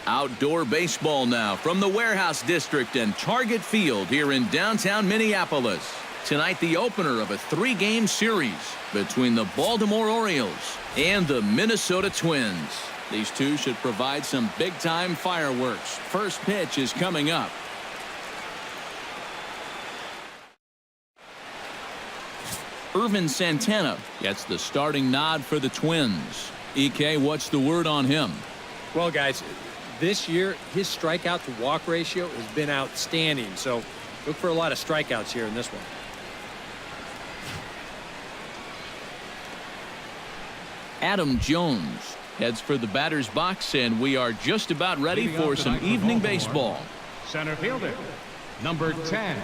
Outdoor baseball now from the Warehouse District and Target Field here in downtown Minneapolis. Tonight, the opener of a 3-game series between the Baltimore Orioles and the Minnesota Twins. These two should provide some big-time fireworks. First pitch is coming up. Ervin Santana gets the starting nod for the Twins. EK, what's the word on him? Well, guys, this year his strikeout to walk ratio has been outstanding, so look for a lot of strikeouts here in this one. Adam Jones heads for the batter's box, and we are just about ready for some evening baseball. Center fielder, number 10.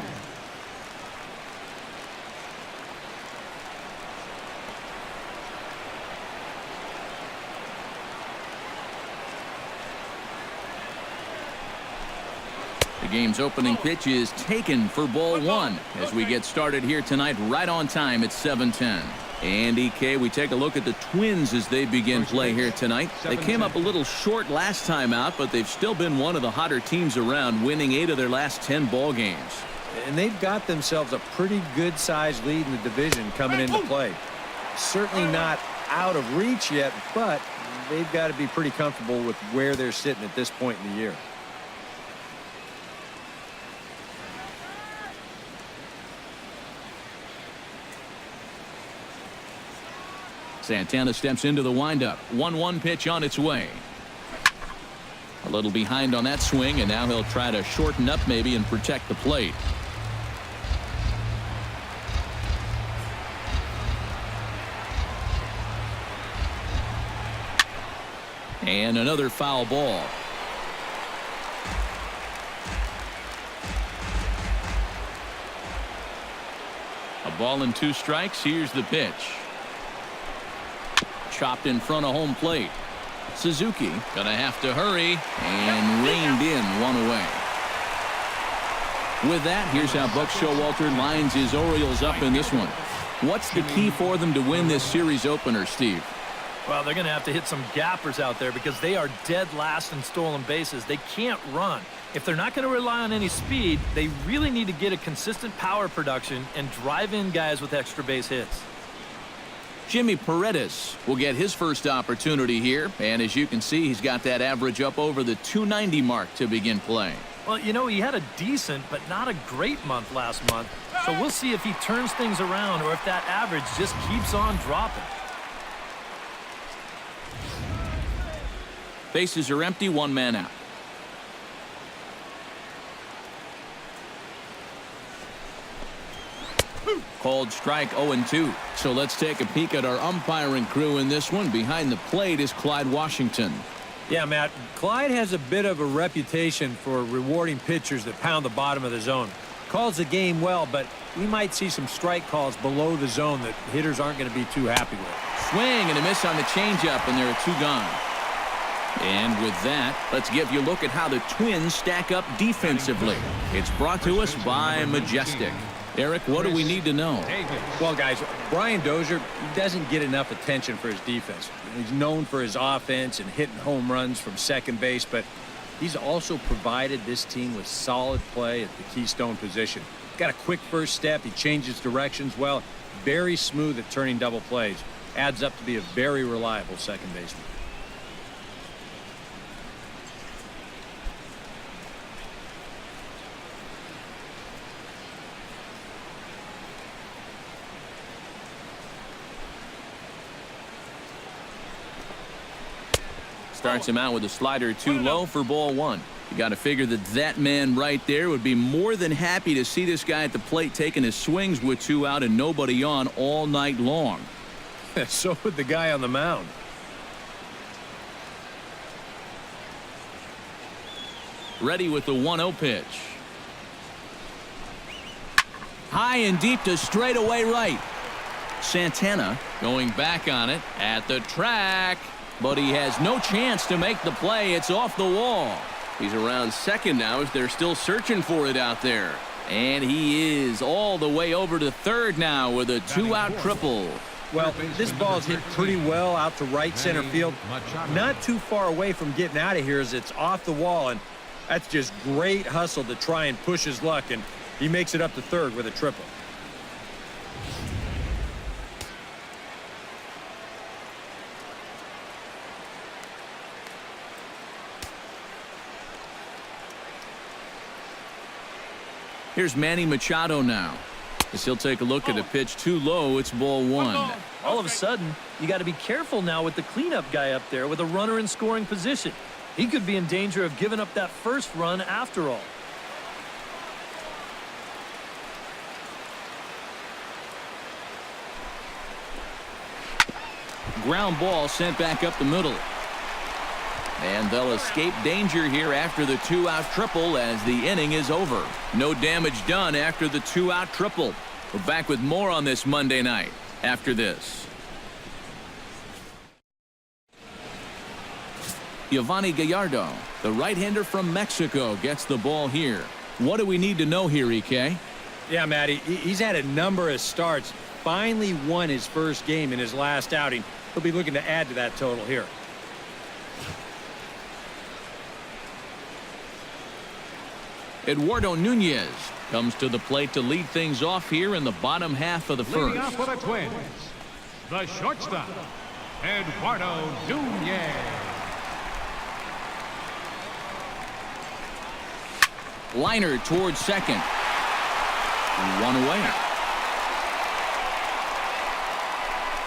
The game's opening pitch is taken for ball 1 as we get started here tonight right on time at 7:10. And EK, we take a look at the Twins as they begin play here tonight. They came up a little short last time out, but they've still been one of the hotter teams around, winning 8 of their last 10 ball games. And they've got themselves a pretty good-sized lead in the division coming into play. Certainly not out of reach yet, but they've got to be pretty comfortable with where they're sitting at this point in the year. Santana steps into the windup. 1-1 pitch on its way. A little behind on that swing, and now he'll try to shorten up maybe and protect the plate. And another foul ball. A ball and 2 strikes. Here's the pitch. Chopped in front of home plate. Suzuki gonna have to hurry and reined in 1 away. With that, here's how Buck Showalter lines his Orioles up in this one. What's the key for them to win this series opener, Steve? Well, they're going to have to hit some gappers out there because they are dead last in stolen bases. They can't run. If they're not going to rely on any speed, they really need to get a consistent power production and drive in guys with extra base hits. Jimmy Paredes will get his first opportunity here, and as you can see, he's got that average up over the 290 mark to begin play. Well, you know, he had a decent but not a great month last month, so we'll see if he turns things around or if that average just keeps on dropping. Bases are empty, 1 man out. Called strike 0-2. So let's take a peek at our umpiring crew in this one. Behind the plate is Clyde Washington. Yeah, Matt, Clyde has a bit of a reputation for rewarding pitchers that pound the bottom of the zone. Calls the game well, but we might see some strike calls below the zone that hitters aren't going to be too happy with. Swing and a miss on the changeup, and there are 2 gone. And with that, let's give you a look at how the Twins stack up defensively. It's brought to us by Majestic. Eric, what do we need to know? Well, guys, Brian Dozier doesn't get enough attention for his defense. He's known for his offense and hitting home runs from second base, but he's also provided this team with solid play at the keystone position. Got a quick first step. He changes directions well. Very smooth at turning double plays. Adds up to be a very reliable second baseman. Starts him out with a slider too low for ball 1. You got to figure that man right there would be more than happy to see this guy at the plate taking his swings with 2 out and nobody on all night long. So would the guy on the mound. Ready with the 1-0 pitch. High and deep to straightaway right. Santana going back on it at the track. But he has no chance to make the play. It's off the wall. He's around second now as they're still searching for it out there. And he is all the way over to third now with a 2-out triple. Well, this ball's hit pretty well out to right center field. Not too far away from getting out of here as it's off the wall, and that's just great hustle to try and push his luck, and he makes it up to third with a triple. Here's Manny Machado now. As he'll take a look at a pitch too low, it's ball one. All of a sudden, you got to be careful now with the cleanup guy up there with a runner in scoring position. He could be in danger of giving up that first run after all. Ground ball sent back up the middle. And they'll escape danger here after the two-out triple as the inning is over. No damage done after the two-out triple. We're back with more on this Monday night after this. Giovanni Gallardo, the right-hander from Mexico, gets the ball here. What do we need to know here, EK? Yeah, Matty, he's had a number of starts. Finally won his first game in his last outing. He'll be looking to add to that total here. Eduardo Nunez comes to the plate to lead things off here in the bottom half of the first. Leading off for the Twins, the shortstop, Eduardo Nunez. Liner towards second. One away.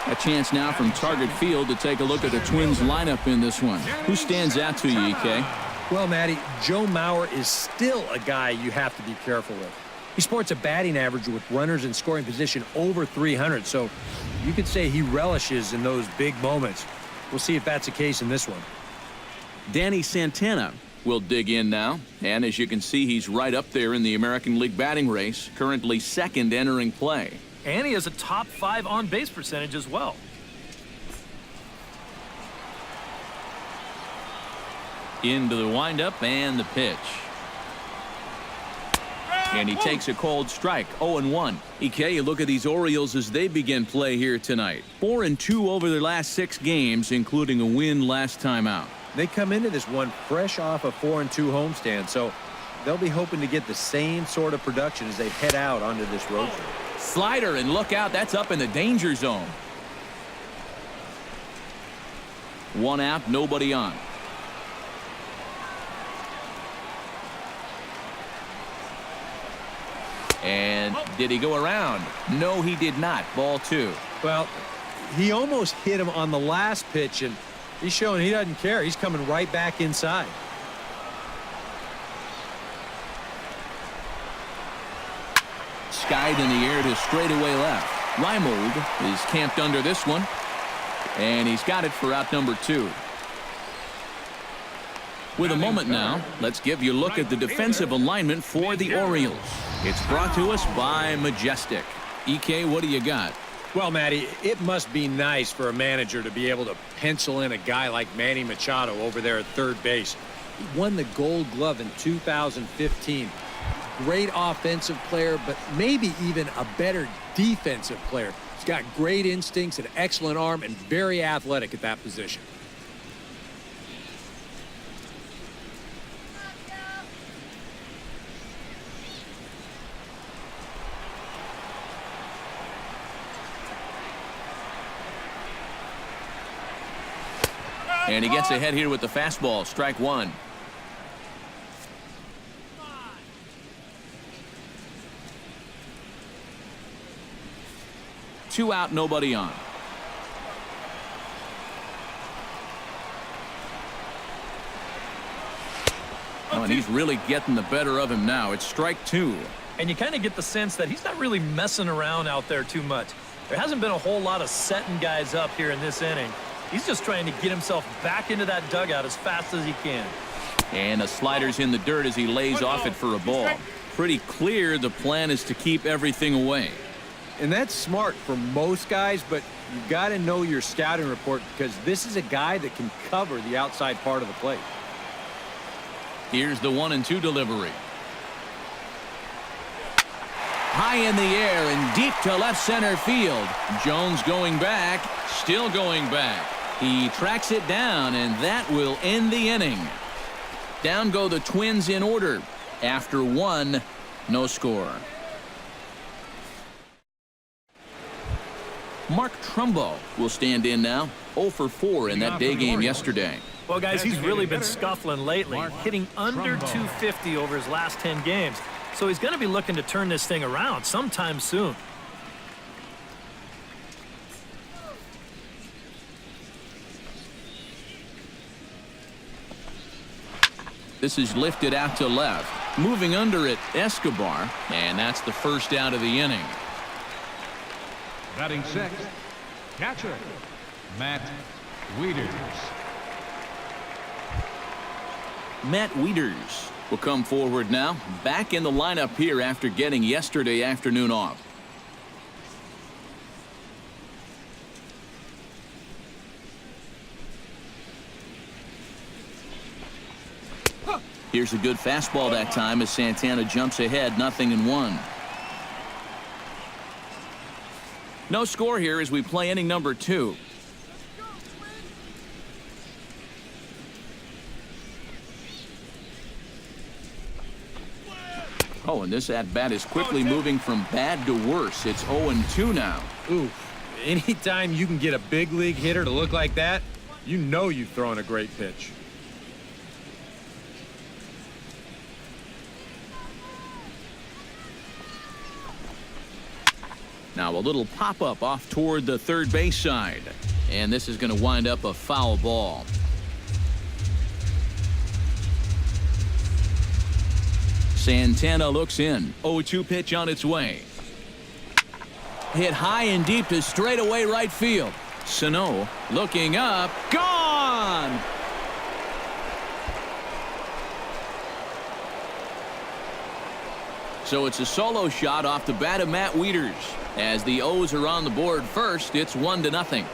A chance now from Target Field to take a look at the Twins lineup in this one. Who stands out to you, EK? Well, Matty, Joe Mauer is still a guy you have to be careful with. He sports a batting average with runners in scoring position over 300, so you could say he relishes in those big moments. We'll see if that's the case in this one. Danny Santana will dig in now, and as you can see, he's right up there in the American League batting race, currently second entering play. And he has a top 5 on-base percentage as well. Into the windup and the pitch. And he takes a cold strike, 0-1. EK, you look at these Orioles as they begin play here tonight. 4-2 over their last 6 games, including a win last time out. They come into this one fresh off a 4-2 homestand, so they'll be hoping to get the same sort of production as they head out onto this road trip. Slider, and look out, that's up in the danger zone. 1 out, nobody on. And did he go around? No, he did not. Ball 2. Well, he almost hit him on the last pitch, and he's showing he doesn't care. He's coming right back inside. Skied in the air to straightaway left. Reimold is camped under this one, and he's got it for out number 2. With a moment now, let's give you a look at the defensive alignment for the Orioles. It's brought to us by Majestic. EK, what do you got? Well, Matty, it must be nice for a manager to be able to pencil in a guy like Manny Machado over there at third base. He won the Gold Glove in 2015. Great offensive player, but maybe even a better defensive player. He's got great instincts, an excellent arm, and very athletic at that position. And he gets ahead here with the fastball. Strike 1. Two out, nobody on. Oh, and he's really getting the better of him now. It's strike 2. And you kind of get the sense that he's not really messing around out there too much. There hasn't been a whole lot of setting guys up here in this inning. He's just trying to get himself back into that dugout as fast as he can. And the slider's in the dirt as he lays off it for a ball. Pretty clear the plan is to keep everything away. And that's smart for most guys, but you got to know your scouting report because this is a guy that can cover the outside part of the plate. Here's the 1-2 delivery. High in the air and deep to left center field. Jones going back, still going back. He tracks it down, and that will end the inning. Down go the Twins in order. After one, no score. Mark Trumbo will stand in now. 0 for 4 in that day game yesterday. Well, guys, he's really been scuffling lately, hitting under 250 over his last 10 games. So he's going to be looking to turn this thing around sometime soon. This is lifted out to left. Moving under it, Escobar, and that's the first out of the inning. Batting sixth, catcher, Matt Wieters. Matt Wieters will come forward now. Back in the lineup here after getting yesterday afternoon off. Here's a good fastball that time as Santana jumps ahead, 0-1. No score here as we play inning number 2. Oh, and this at-bat is quickly moving from bad to worse. It's 0-2 now. Ooh, anytime you can get a big league hitter to look like that, you know you've thrown a great pitch. Now a little pop-up off toward the third base side. And this is going to wind up a foul ball. Santana looks in. 0-2 pitch on its way. Hit high and deep to straightaway right field. Sano looking up. Gone! So it's a solo shot off the bat of Matt Wieters. As the O's are on the board first, it's 1-0.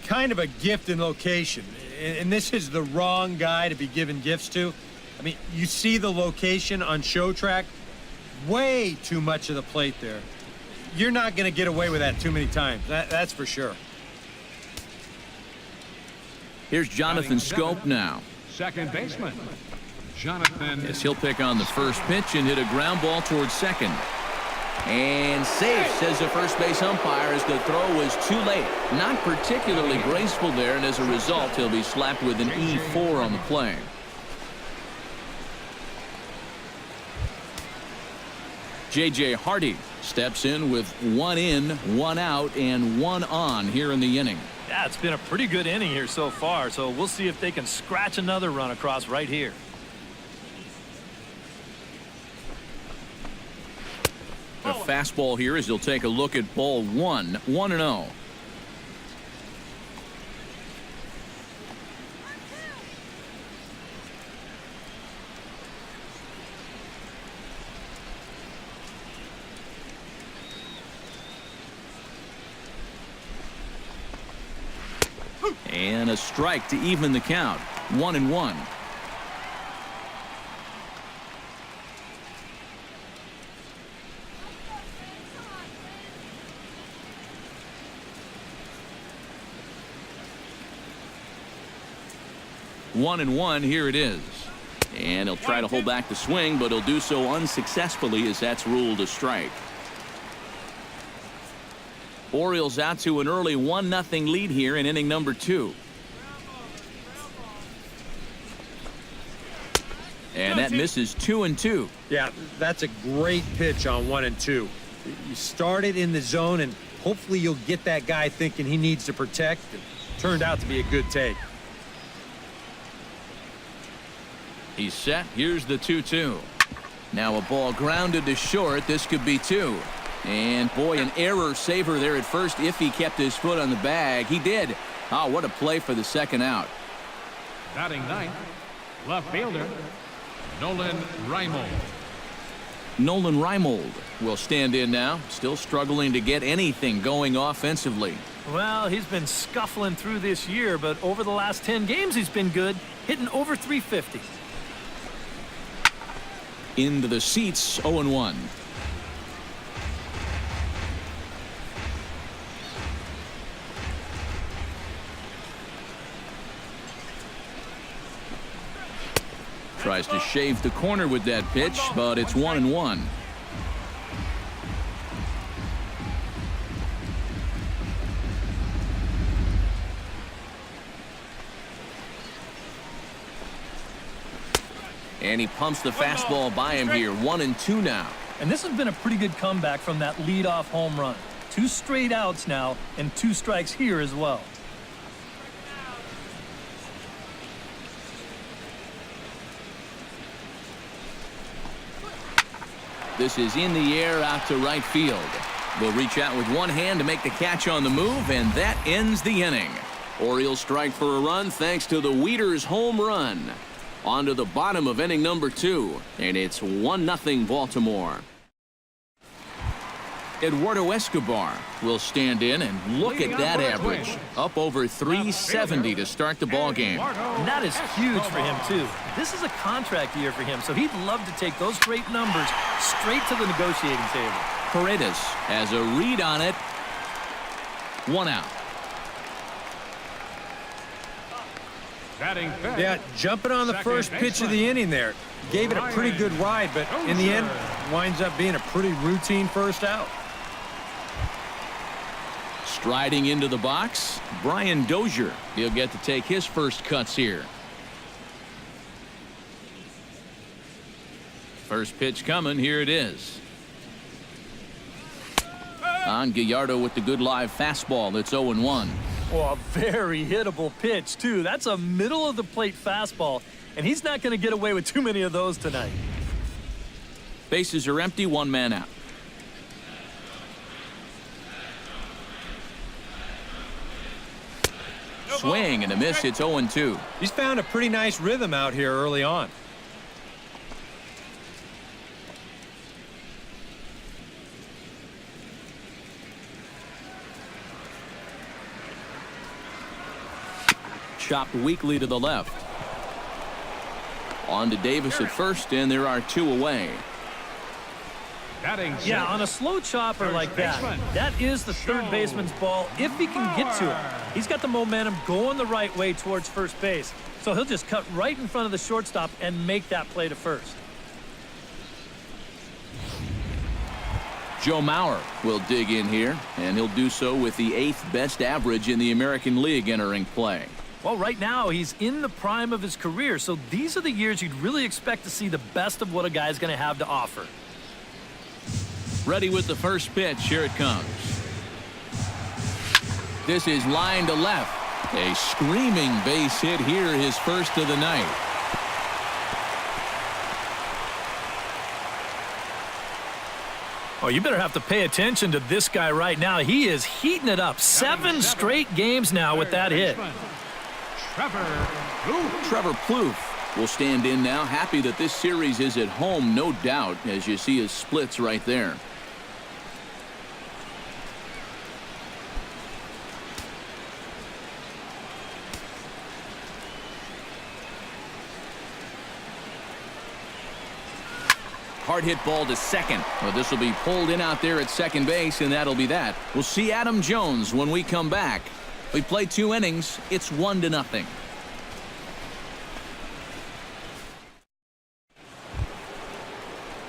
Kind of a gift in location, and this is the wrong guy to be giving gifts to. I mean, you see the location on show track, way too much of the plate there. You're not going to get away with that too many times. That's for sure. Here's Jonathan Scope now. Second baseman, Jonathan. Yes, he'll pick on the first pitch and hit a ground ball towards second. And safe, says the first base umpire, as the throw was too late. Not particularly graceful there, and as a result, he'll be slapped with an E4 on the play. J.J. Hardy steps in with 1 in, 1 out, and 1 on here in the inning. Yeah, it's been a pretty good inning here so far, so we'll see if they can scratch another run across right here. A fastball here as he'll take a look at ball 1, 1-0. And a strike to even the count. 1-1. One and one, here it is. And he'll try to hold back the swing, but he'll do so unsuccessfully as that's ruled a strike. Orioles out to an early 1-0 lead here in inning number 2. And that misses 2-2. Yeah, that's a great pitch on 1 and 2. You start it in the zone, and hopefully you'll get that guy thinking he needs to protect. It turned out to be a good take. He's set. Here's the 2-2. Now a ball grounded to short. This could be 2. And boy, an error saver there at first if he kept his foot on the bag. He did. Oh, what a play for the second out. Batting ninth, left fielder, Nolan Raimo. Nolan Reimold will stand in now, still struggling to get anything going offensively. Well, he's been scuffling through this year, but over the last 10 games he's been good, hitting over 350. Into the seats, 0-1. Tries to shave the corner with that pitch, but it's 1-1. And he pumps the fastball by him here. 1-2 now. And this has been a pretty good comeback from that leadoff home run. 2 straight outs now and 2 strikes here as well. This is in the air out to right field. Will reach out with one hand to make the catch on the move, and that ends the inning. Orioles strike for a run thanks to the Wieters home run. On to the bottom of inning number 2, and it's 1-0 Baltimore. Eduardo Escobar will stand in, and look at that average. Up over 370 to start the ball game. And that is huge for him, too. This is a contract year for him, so he'd love to take those great numbers straight to the negotiating table. Paredes has a read on it. 1 out. Yeah, jumping on the first pitch of the inning there. Gave it a pretty good ride, but in the end, winds up being a pretty routine first out. Striding into the box, Brian Dozier. He'll get to take his first cuts here. First pitch coming. Here it is. On Gallardo with the good live fastball. That's 0-1. Oh, a very hittable pitch, too. That's a middle-of-the-plate fastball, and he's not going to get away with too many of those tonight. Bases are empty, 1 man out. Swing and a miss. It's 0-2. He's found a pretty nice rhythm out here early on. Chopped weakly to the left. On to Davis at first, and there are 2 away. Yeah, on a slow chopper like that, that is the third baseman's ball if he can get to it. He's got the momentum going the right way towards first base, so he'll just cut right in front of the shortstop and make that play to first. Joe Mauer will dig in here, and he'll do so with the 8th best average in the American League entering play. Well, right now he's in the prime of his career, so these are the years you'd really expect to see the best of what a guy's going to have to offer. Ready with the first pitch. Here it comes. This is line to left. A screaming base hit here, his first of the night. Oh, you better have to pay attention to this guy right now. He is heating it up. 7 straight games now with that hit. Trevor Plouffe will stand in now. Happy that this series is at home, no doubt, as you see his splits right there. Hard hit ball to second. Well, this will be pulled in out there at second base, and that'll be that. We'll see Adam Jones when we come back. We play 2 innings. It's 1-0.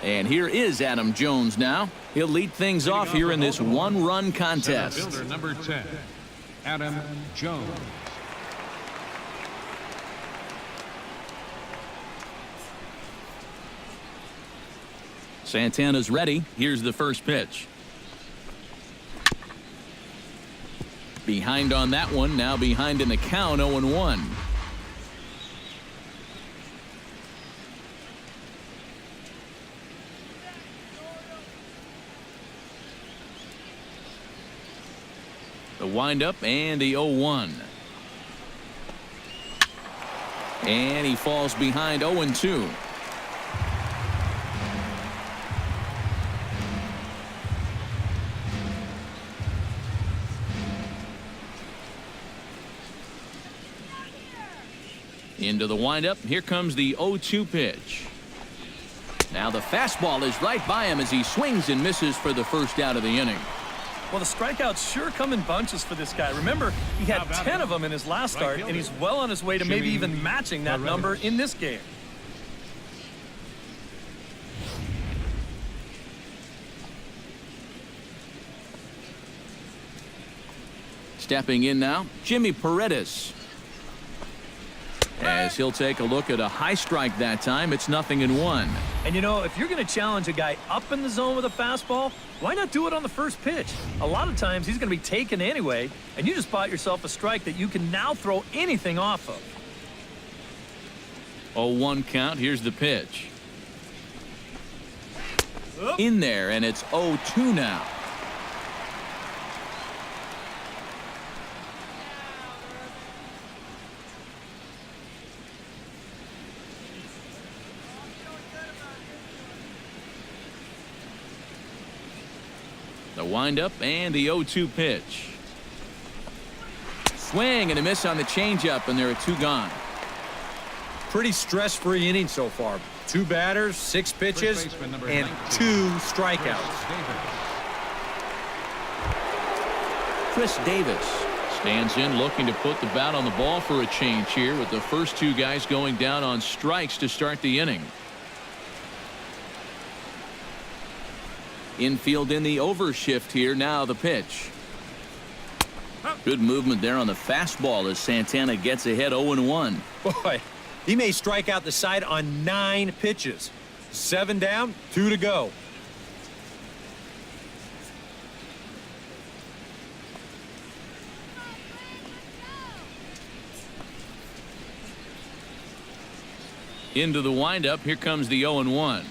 And here is Adam Jones now. He'll lead things off here in this 1-run contest. Fielder number 10, Adam Jones. Santana's ready. Here's the first pitch. Behind on that one. Now behind in the count. 0-1. The windup and the 0-1. And he falls behind. 0-2. Into the windup. Here comes the 0-2 pitch. Now the fastball is right by him as he swings and misses for the first out of the inning. Well, the strikeouts sure come in bunches for this guy. Remember, he had 10 of them in his last start, and he's well on his way to maybe even matching that number in this game. Stepping in now, Jimmy Paredes. As he'll take a look at a high strike that time, it's 0-1. And you know, if you're going to challenge a guy up in the zone with a fastball, why not do it on the first pitch? A lot of times he's going to be taken anyway, and you just bought yourself a strike that you can now throw anything off of. 0-1 count. Here's the pitch. In there, and it's 0-2 now. The windup and the 0-2 pitch. Swing and a miss on the changeup, and there are 2 gone. Pretty stress-free inning so far. 2 batters, 6 pitches, and 2 strikeouts. Chris Davis stands in, looking to put the bat on the ball for a change here, with the first 2 guys going down on strikes to start the inning. Infield in the overshift here. Now the pitch. Good movement there on the fastball as Santana gets ahead 0-1. Boy, he may strike out the side on 9 pitches. 7 down, 2 to go. Into the windup. Here comes the 0-1.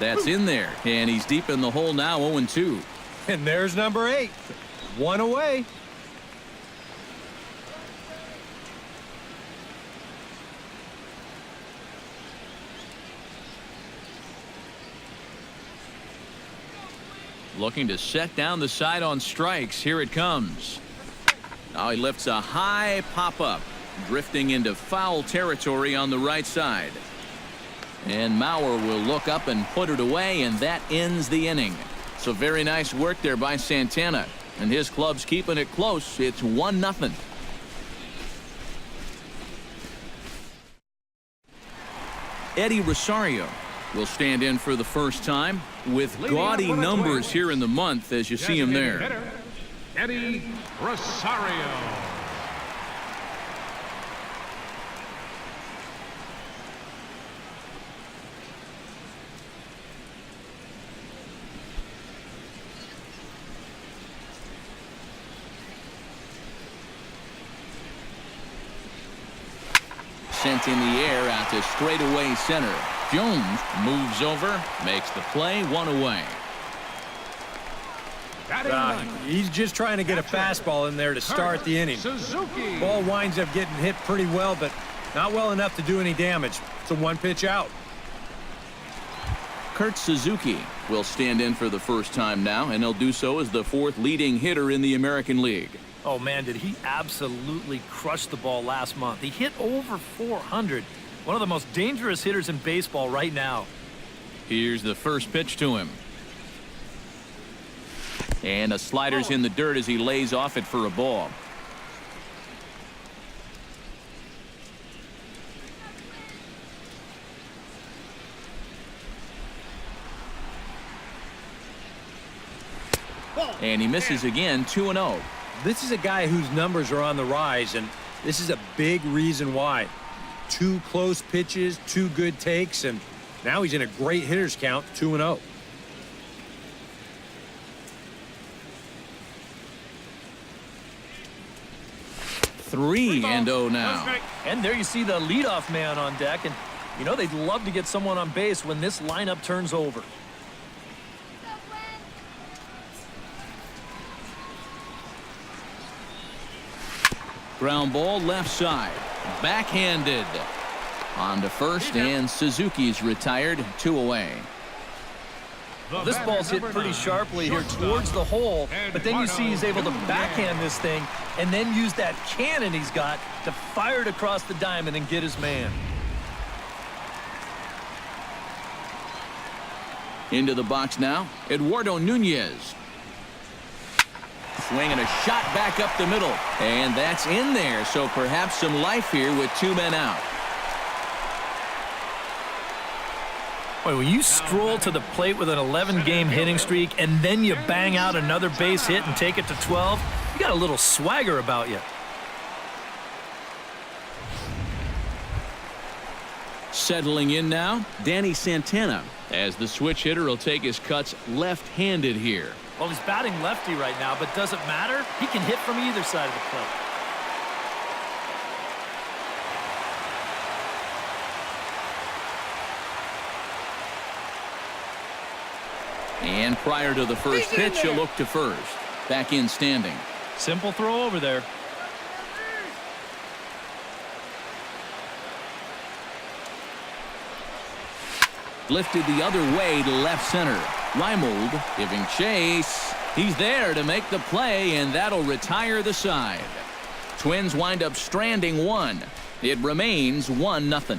That's in there, and he's deep in the hole now. 0-2. And there's number 8. 1 away. Looking to set down the side on strikes. Here it comes. Now he lifts a high pop-up, drifting into foul territory on the right side. And Mauer will look up and put it away, and that ends the inning. So very nice work there by Santana, and his club's keeping it close. It's 1-0. Eddie Rosario will stand in for the first time with gaudy numbers here in the month, as you see him there. Eddie Rosario. Sent in the air out to straightaway center. Jones moves over, makes the play, 1 away. He's just trying to get a fastball in there to start the inning. Suzuki. Ball winds up getting hit pretty well, but not well enough to do any damage. It's a 1-pitch out. Kurt Suzuki will stand in for the first time now, and he'll do so as the 4th leading hitter in the American League. Oh, man, did he absolutely crush the ball last month. He hit over 400. One of the most dangerous hitters in baseball right now. Here's the first pitch to him. And a slider's in the dirt as he lays off it for a ball. And he misses again, 2-0. This is a guy whose numbers are on the rise, and this is a big reason why. 2 close pitches, 2 good takes, and now he's in a great hitter's count, 2-0. Three and 0 now. And there you see the leadoff man on deck, and you know they'd love to get someone on base when this lineup turns over. Ground ball left side. Backhanded. On to first, and Suzuki's retired, 2 away. The This batter, ball's hit number pretty 9, sharply here shortstop, towards the hole, but then you see he's able to Eduardo backhand Nunez. this thing and then use that cannon he's got to fire it across the diamond and get his man. Into the box now, Eduardo Nunez. Swinging a shot back up the middle. And that's in there, so perhaps some life here with 2 men out. Boy, when you stroll to the plate with an 11-game hitting streak and then you bang out another base hit and take it to 12, you got a little swagger about you. Settling in now, Danny Santana, as the switch hitter will take his cuts left-handed here. Well, he's batting lefty right now, but doesn't matter. He can hit from either side of the plate. And prior to the first pitch, he'll look to first. Back in standing. Simple throw over there. Lifted the other way to left center. Reimold giving chase. He's there to make the play, and that'll retire the side. Twins wind up stranding 1. It remains 1-0.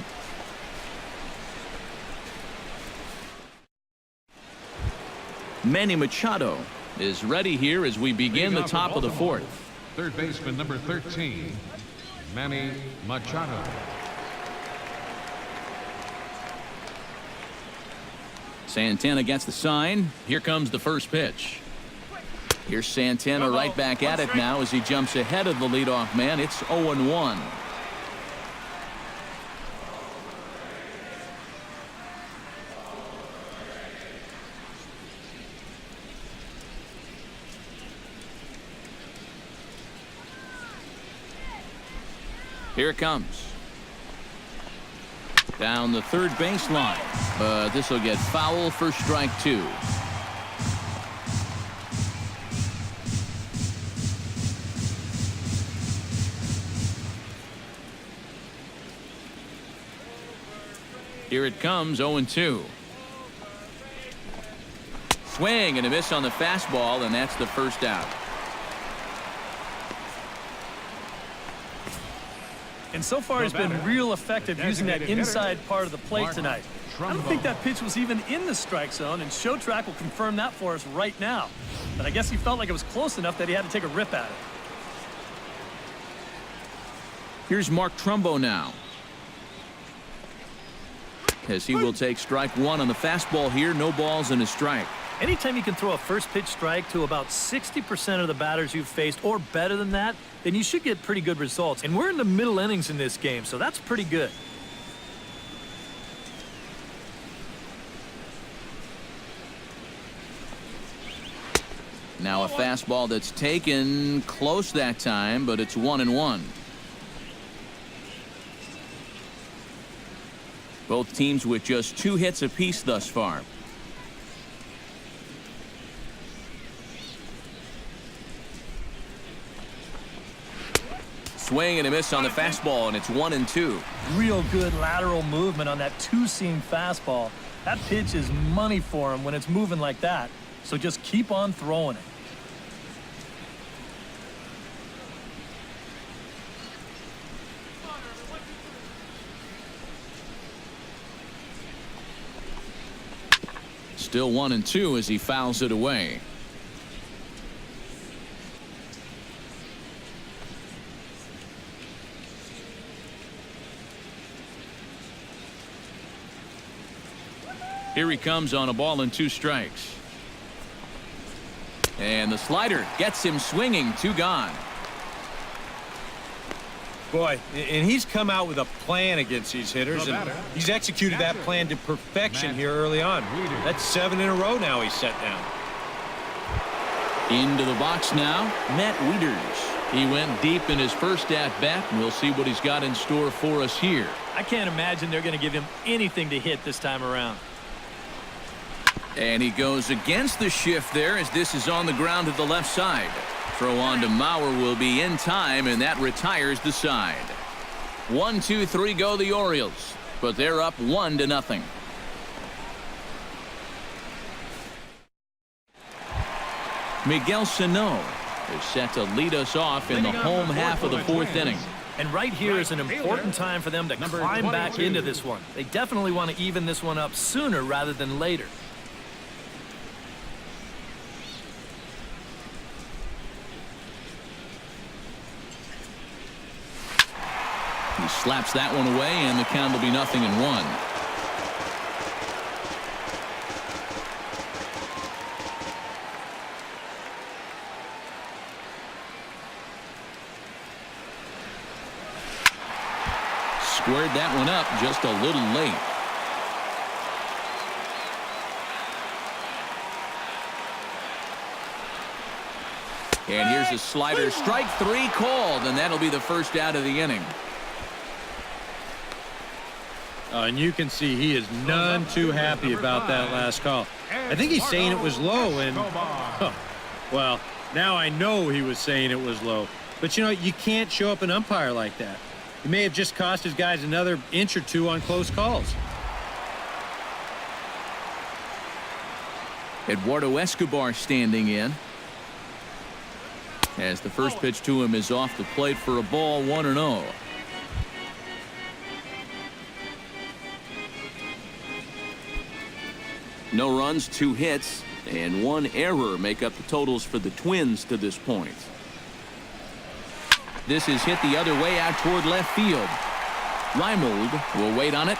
Manny Machado is ready here as we begin the top of the 4th. Third baseman number 13, Manny Machado. Santana gets the sign. Here comes the first pitch. Here's Santana right back at it now as he jumps ahead of the leadoff man. It's 0-1. Here it comes. Down the third baseline. But this will get foul for strike 2. Here it comes, 0-2. Swing and a miss on the fastball, and that's the first out. And so far, he's been real effective using that inside part of the plate tonight. I don't think that pitch was even in the strike zone, and Show Track will confirm that for us right now. But I guess he felt like it was close enough that he had to take a rip at it. Here's Mark Trumbo now, as he will take strike 1 on the fastball here. No balls and a strike. Anytime you can throw a first pitch strike to about 60% of the batters you've faced or better than that, then you should get pretty good results. And we're in the middle innings in this game, so that's pretty good. Now a fastball that's taken close that time, but it's 1-1. Both teams with just 2 hits apiece thus far. Swing and a miss on the fastball, and it's 1-2. Real good lateral movement on that two-seam fastball. That pitch is money for him when it's moving like that. So just keep on throwing it. Still 1-2 as he fouls it away. Here he comes on a ball and 2 strikes. And the slider gets him swinging. 2 gone. Boy, and he's come out with a plan against these hitters, and he's executed that plan to perfection here early on. That's 7 in a row now he's set down. Into the box now, Matt Wieters. He went deep in his first at-bat, and we'll see what he's got in store for us here. I can't imagine they're going to give him anything to hit this time around. And he goes against the shift there as this is on the ground to the left side. Throw on to Mauer will be in time, and that retires the side. 1, 2, 3 go the Orioles, but they're up 1-0. Miguel Sano is set to lead us off in the home half of the fourth inning. And right here is an important time for them to climb back into this one. They definitely want to even this one up sooner rather than later. He slaps that one away, and the count will be 0-1. Squared that one up just a little late. And here's a slider. Strike 3 called, and that'll be the first out of the inning. And you can see he is none too happy about that last call. I think he's saying it was low, and well, now I know he was saying it was low. But you know, you can't show up an umpire like that. He may have just cost his guys another inch or two on close calls. Eduardo Escobar standing in, as the first pitch to him is off the plate for a ball, 1-0. No runs, 2 hits, and 1 error make up the totals for the Twins to this point. This is hit the other way out toward left field. Reimold will wait on it.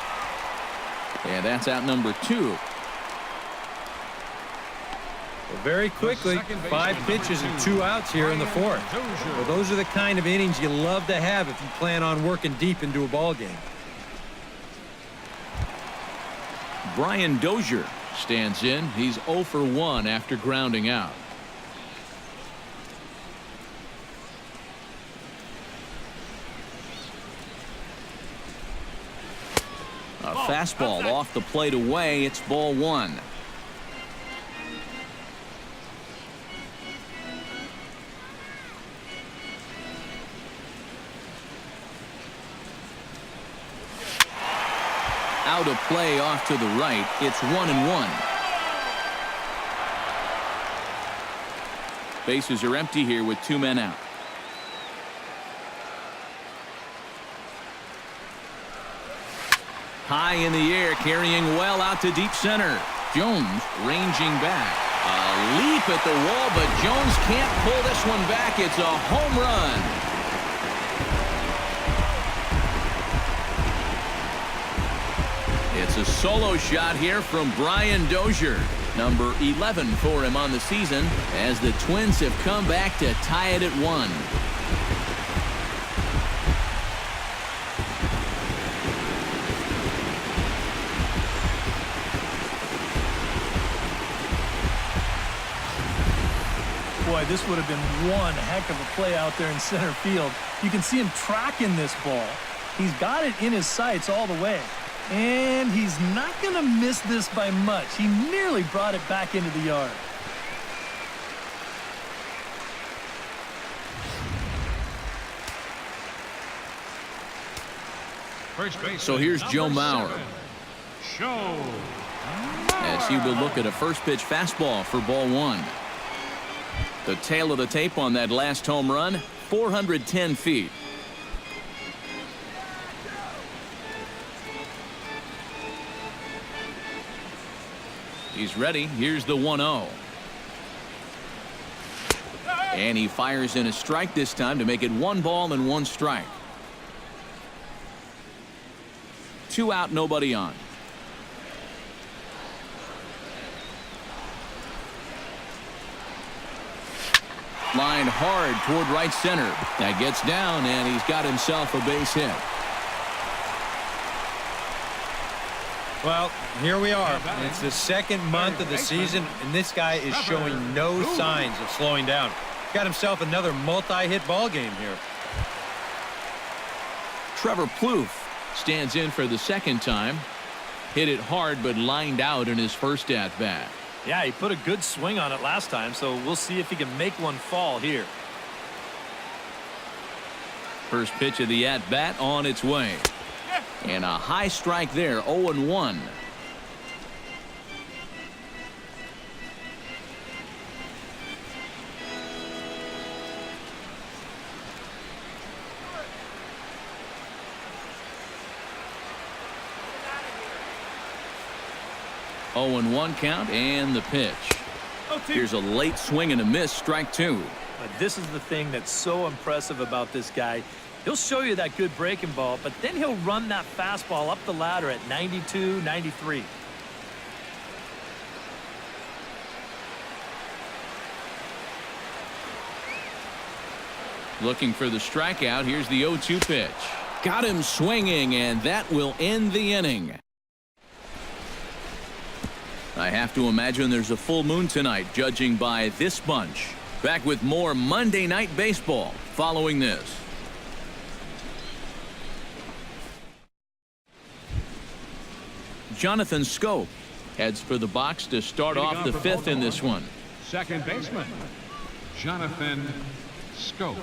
And that's out number 2. Well, very quickly, 5 pitches and 2 outs here in the fourth. Well, those are the kind of innings you love to have if you plan on working deep into a ball game. Brian Dozier stands in. He's 0 for 1 after grounding out. A fastball off the plate away. It's ball 1. Out of play off to the right. It's 1-1. Bases are empty here with 2 men out. High in the air, carrying well out to deep center. Jones ranging back. A leap at the wall, but Jones can't pull this one back. It's a home run. It's a solo shot here from Brian Dozier. Number 11 for him on the season, as the Twins have come back to tie it at 1. Boy, this would have been one heck of a play out there in center field. You can see him tracking this ball. He's got it in his sights all the way. And he's not going to miss this by much. He nearly brought it back into the yard. So here's Joe Mauer, as he will look at a first pitch fastball for ball 1. The tail of the tape on that last home run, 410 feet. He's ready. Here's the 1-0. And he fires in a strike this time to make it 1 ball and 1 strike. 2 out, nobody on. Line hard toward right center. That gets down, and he's got himself a base hit. Well, here we are. It's the second month of the season, and this guy is showing no signs of slowing down. Got himself another multi-hit ball game here. Trevor Plouffe stands in for the second time. Hit it hard, but lined out in his first at-bat. Yeah, he put a good swing on it last time, so we'll see if he can make one fall here. First pitch of the at-bat on its way. And a high strike there, 0-1. 0-1 count and the pitch. Here's a late swing and a miss, strike two. But this is the thing that's so impressive about this guy. He'll show you that good breaking ball, but then he'll run that fastball up the ladder at 92, 93. Looking for the strikeout. Here's the 0-2 pitch. Got him swinging, and that will end the inning. I have to imagine there's a full moon tonight, judging by this bunch. Back with more Monday Night Baseball following this. Jonathan Schoop heads for the box to start off the fifth in this one. Second baseman, Jonathan Schoop.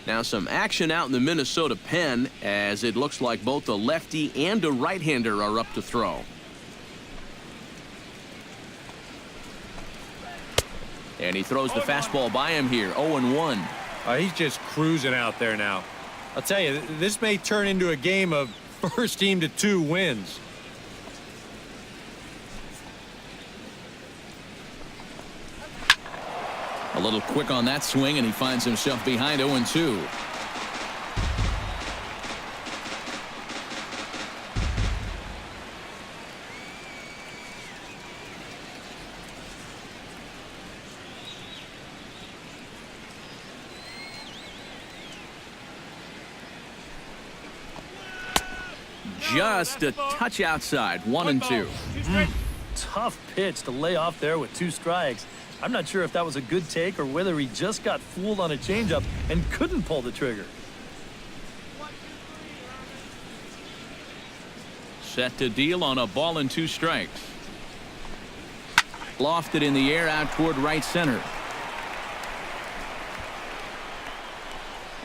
Now some action out in the Minnesota pen, as it looks like both a lefty and a right-hander are up to throw. And he throws the fastball by him here, 0-1. He's just cruising out there now. I'll tell you, this may turn into a game of first team to 2 wins. A little quick on that swing, and he finds himself behind 0-2. Just a touch outside, 1-2. Tough pitch to lay off there with 2 strikes. I'm not sure if that was a good take or whether he just got fooled on a changeup and couldn't pull the trigger. Set to deal on a ball and 2 strikes. Lofted in the air out toward right center.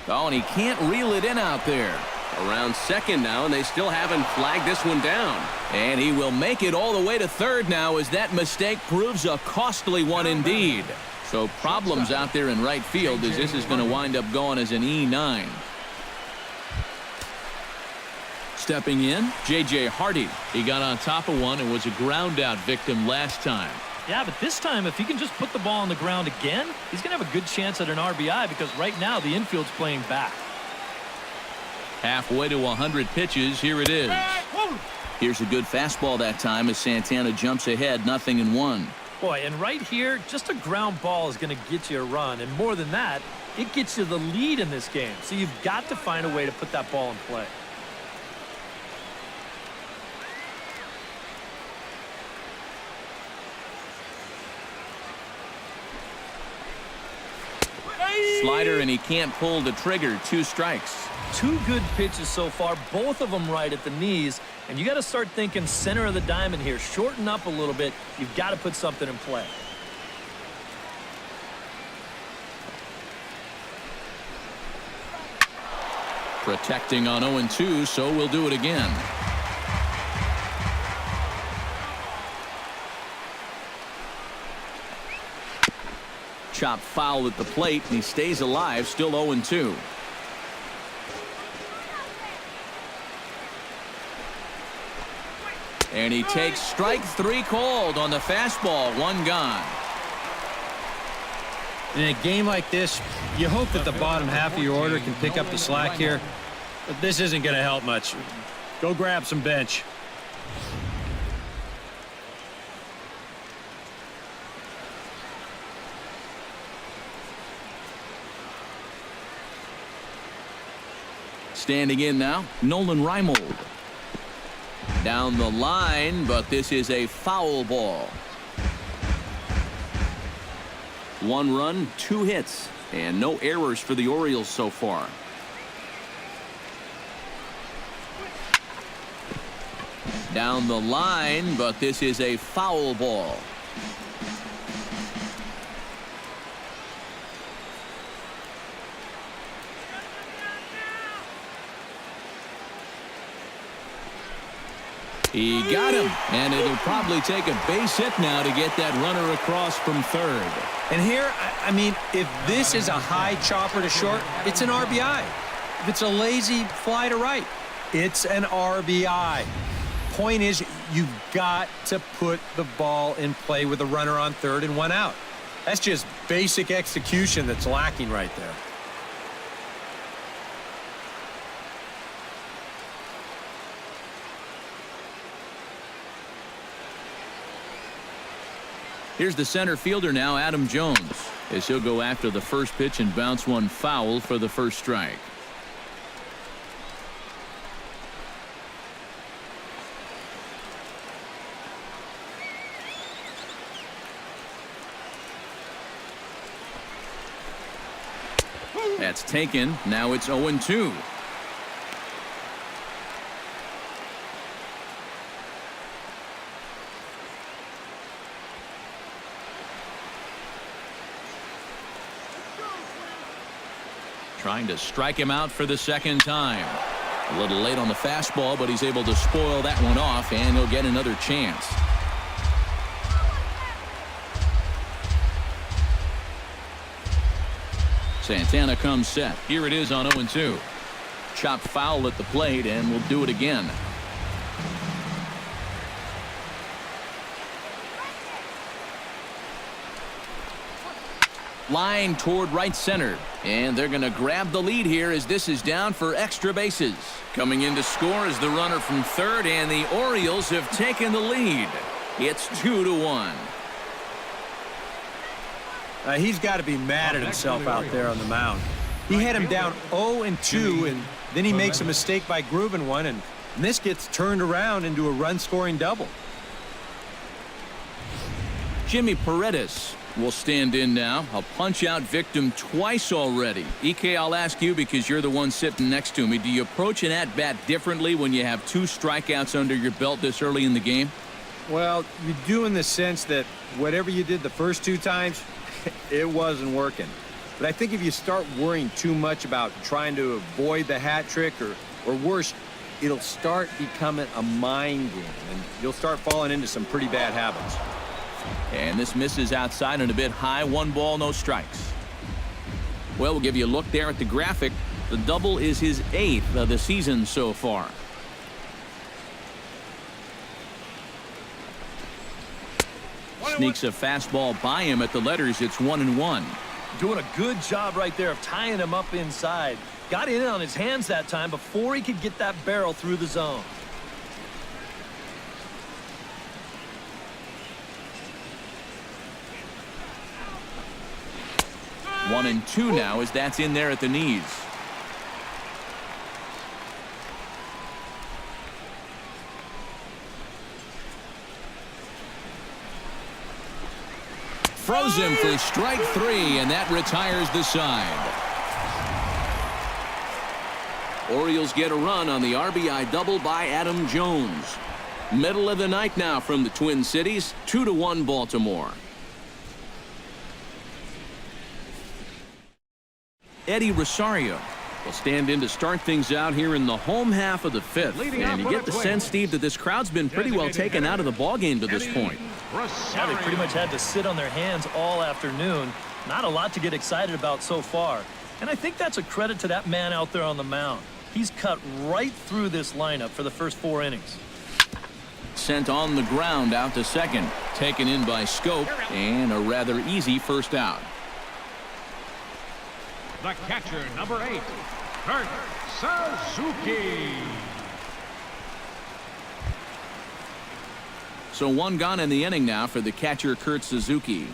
Oh, and he can't reel it in out there. Around second now, and they still haven't flagged this one down. And he will make it all the way to third now, as that mistake proves a costly one indeed. So problems out there in right field, as this is going to wind up going as an E9. Stepping in, J.J. Hardy. He got on top of one and was a ground out victim last time. Yeah, but this time, if he can just put the ball on the ground again, he's going to have a good chance at an RBI, because right now the infield's playing back. Halfway to 100 pitches, here it is. Here's a good fastball that time as Santana jumps ahead, 0-1. Boy, and right here, just a ground ball is going to get you a run, and more than that, it gets you the lead in this game. So you've got to find a way to put that ball in play. Slider, and he can't pull the trigger, 2 strikes. 2 good pitches so far, both of them right at the knees, and you got to start thinking center of the diamond here. Shorten up a little bit. You've got to put something in play. Protecting on 0-2, so we'll do it again. Chop foul at the plate, and he stays alive, still 0-2. And he takes strike 3 called on the fastball, 1 gone. In a game like this, you hope that the bottom half of your order can pick up the slack here, but this isn't going to help much. Go grab some bench. Standing in now, Nolan Reimold. Down the line, but this is a foul ball. 1 run, 2 hits, and no errors for the Orioles so far. Down the line, but this is a foul ball. He got him, and it'll probably take a base hit now to get that runner across from third. And here, I mean, if this is a high chopper to short, it's an RBI. If it's a lazy fly to right, it's an RBI. Point is, you've got to put the ball in play with a runner on third and one out. That's just basic execution that's lacking right there. Here's the center fielder now, Adam Jones, as he'll go after the first pitch and bounce one foul for the first strike. That's taken. Now it's 0-2. Trying to strike him out for the second time. A little late on the fastball, but he's able to spoil that one off, and he'll get another chance. Santana comes set. Here it is on 0-2. Chopped foul at the plate, and we'll do it again. Line toward right center, and they're going to grab the lead here as this is down for extra bases. Coming in to score is the runner from third, and the Orioles have taken the lead. It's 2-1. He's got to be mad at himself out there on the mound. He had him down 0-2, and then he makes a mistake by grooving one, and this gets turned around into a run-scoring double. Jimmy Paredes will stand in now. A punch-out victim twice already. EK, I'll ask you because you're the one sitting next to me. Do you approach an at-bat differently when you have 2 strikeouts under your belt this early in the game? Well, you do in the sense that whatever you did the first 2 times, it wasn't working. But I think if you start worrying too much about trying to avoid the hat trick or worse, it'll start becoming a mind game, and you'll start falling into some pretty bad habits. And this misses outside and a bit high. 1 ball, no strikes. Well, we'll give you a look there at the graphic. The double is his 8th of the season so far. Sneaks a fastball by him at the letters. It's 1-1. Doing a good job right there of tying him up inside. Got in on his hands that time before he could get that barrel through the zone. One and 2 now as that's in there at the knees. Froze him for strike 3, and that retires the side. Orioles get a run on the RBI double by Adam Jones. Middle of the night now from the Twin Cities. 2-1 Baltimore. Eddie Rosario will stand in to start things out here in the home half of the 5th. And you get the sense, Steve, that this crowd's been pretty well taken out of the ballgame to this point. Yeah, they pretty much had to sit on their hands all afternoon. Not a lot to get excited about so far. And I think that's a credit to that man out there on the mound. He's cut right through this lineup for the first 4 innings. Sent on the ground out to second. Taken in by Scope, and a rather easy first out. The catcher, number 8, Kurt Suzuki. So 1 gone in the inning now for the catcher, Kurt Suzuki.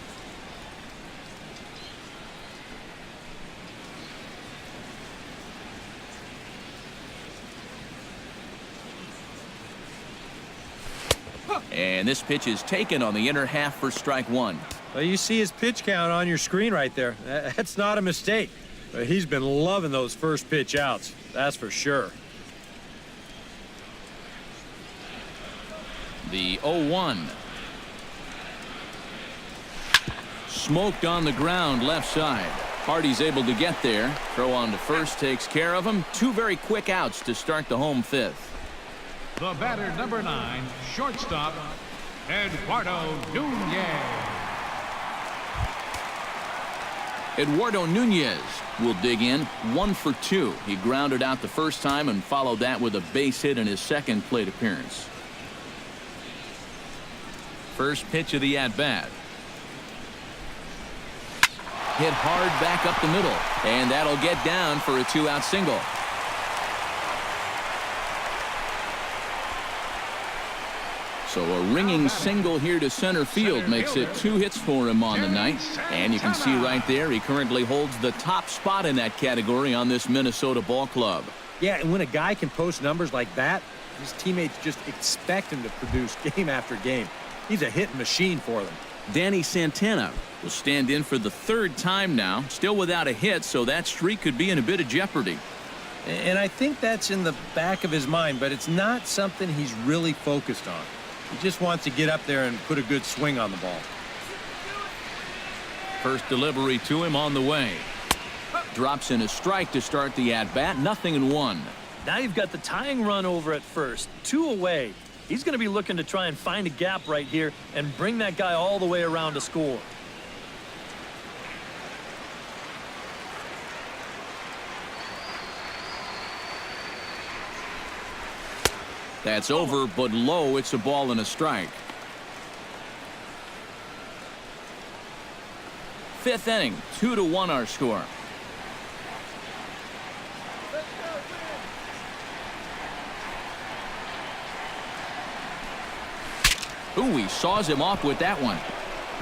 And this pitch is taken on the inner half for strike 1. Well, you see his pitch count on your screen right there. That's not a mistake. He's been loving those first pitch outs. That's for sure. The 0-1. Smoked on the ground left side. Hardy's able to get there. Throw on to first takes care of him. 2 very quick outs to start the home 5th. The batter, number 9, shortstop, Eduardo Nunez. Eduardo Nunez will dig in 1 for 2. He grounded out the first time and followed that with a base hit in his second plate appearance. First pitch of the at-bat. Hit hard back up the middle, and that'll get down for a 2-out single. So a ringing single here to center field makes it 2 hits for him on the night. And you can see right there he currently holds the top spot in that category on this Minnesota ball club. Yeah, and when a guy can post numbers like that, his teammates just expect him to produce game after game. He's a hitting machine for them. Danny Santana will stand in for the 3rd time now, still without a hit, so that streak could be in a bit of jeopardy. And I think that's in the back of his mind, but it's not something he's really focused on. He just wants to get up there and put a good swing on the ball. First delivery to him on the way. Drops in a strike to start the at-bat. 0-1. Now you've got the tying run over at first. 2 away. He's going to be looking to try and find a gap right here and bring that guy all the way around to score. That's over, but low. It's a ball and a strike. 5th inning, 2-1 our score. Ooh, he saws him off with that one,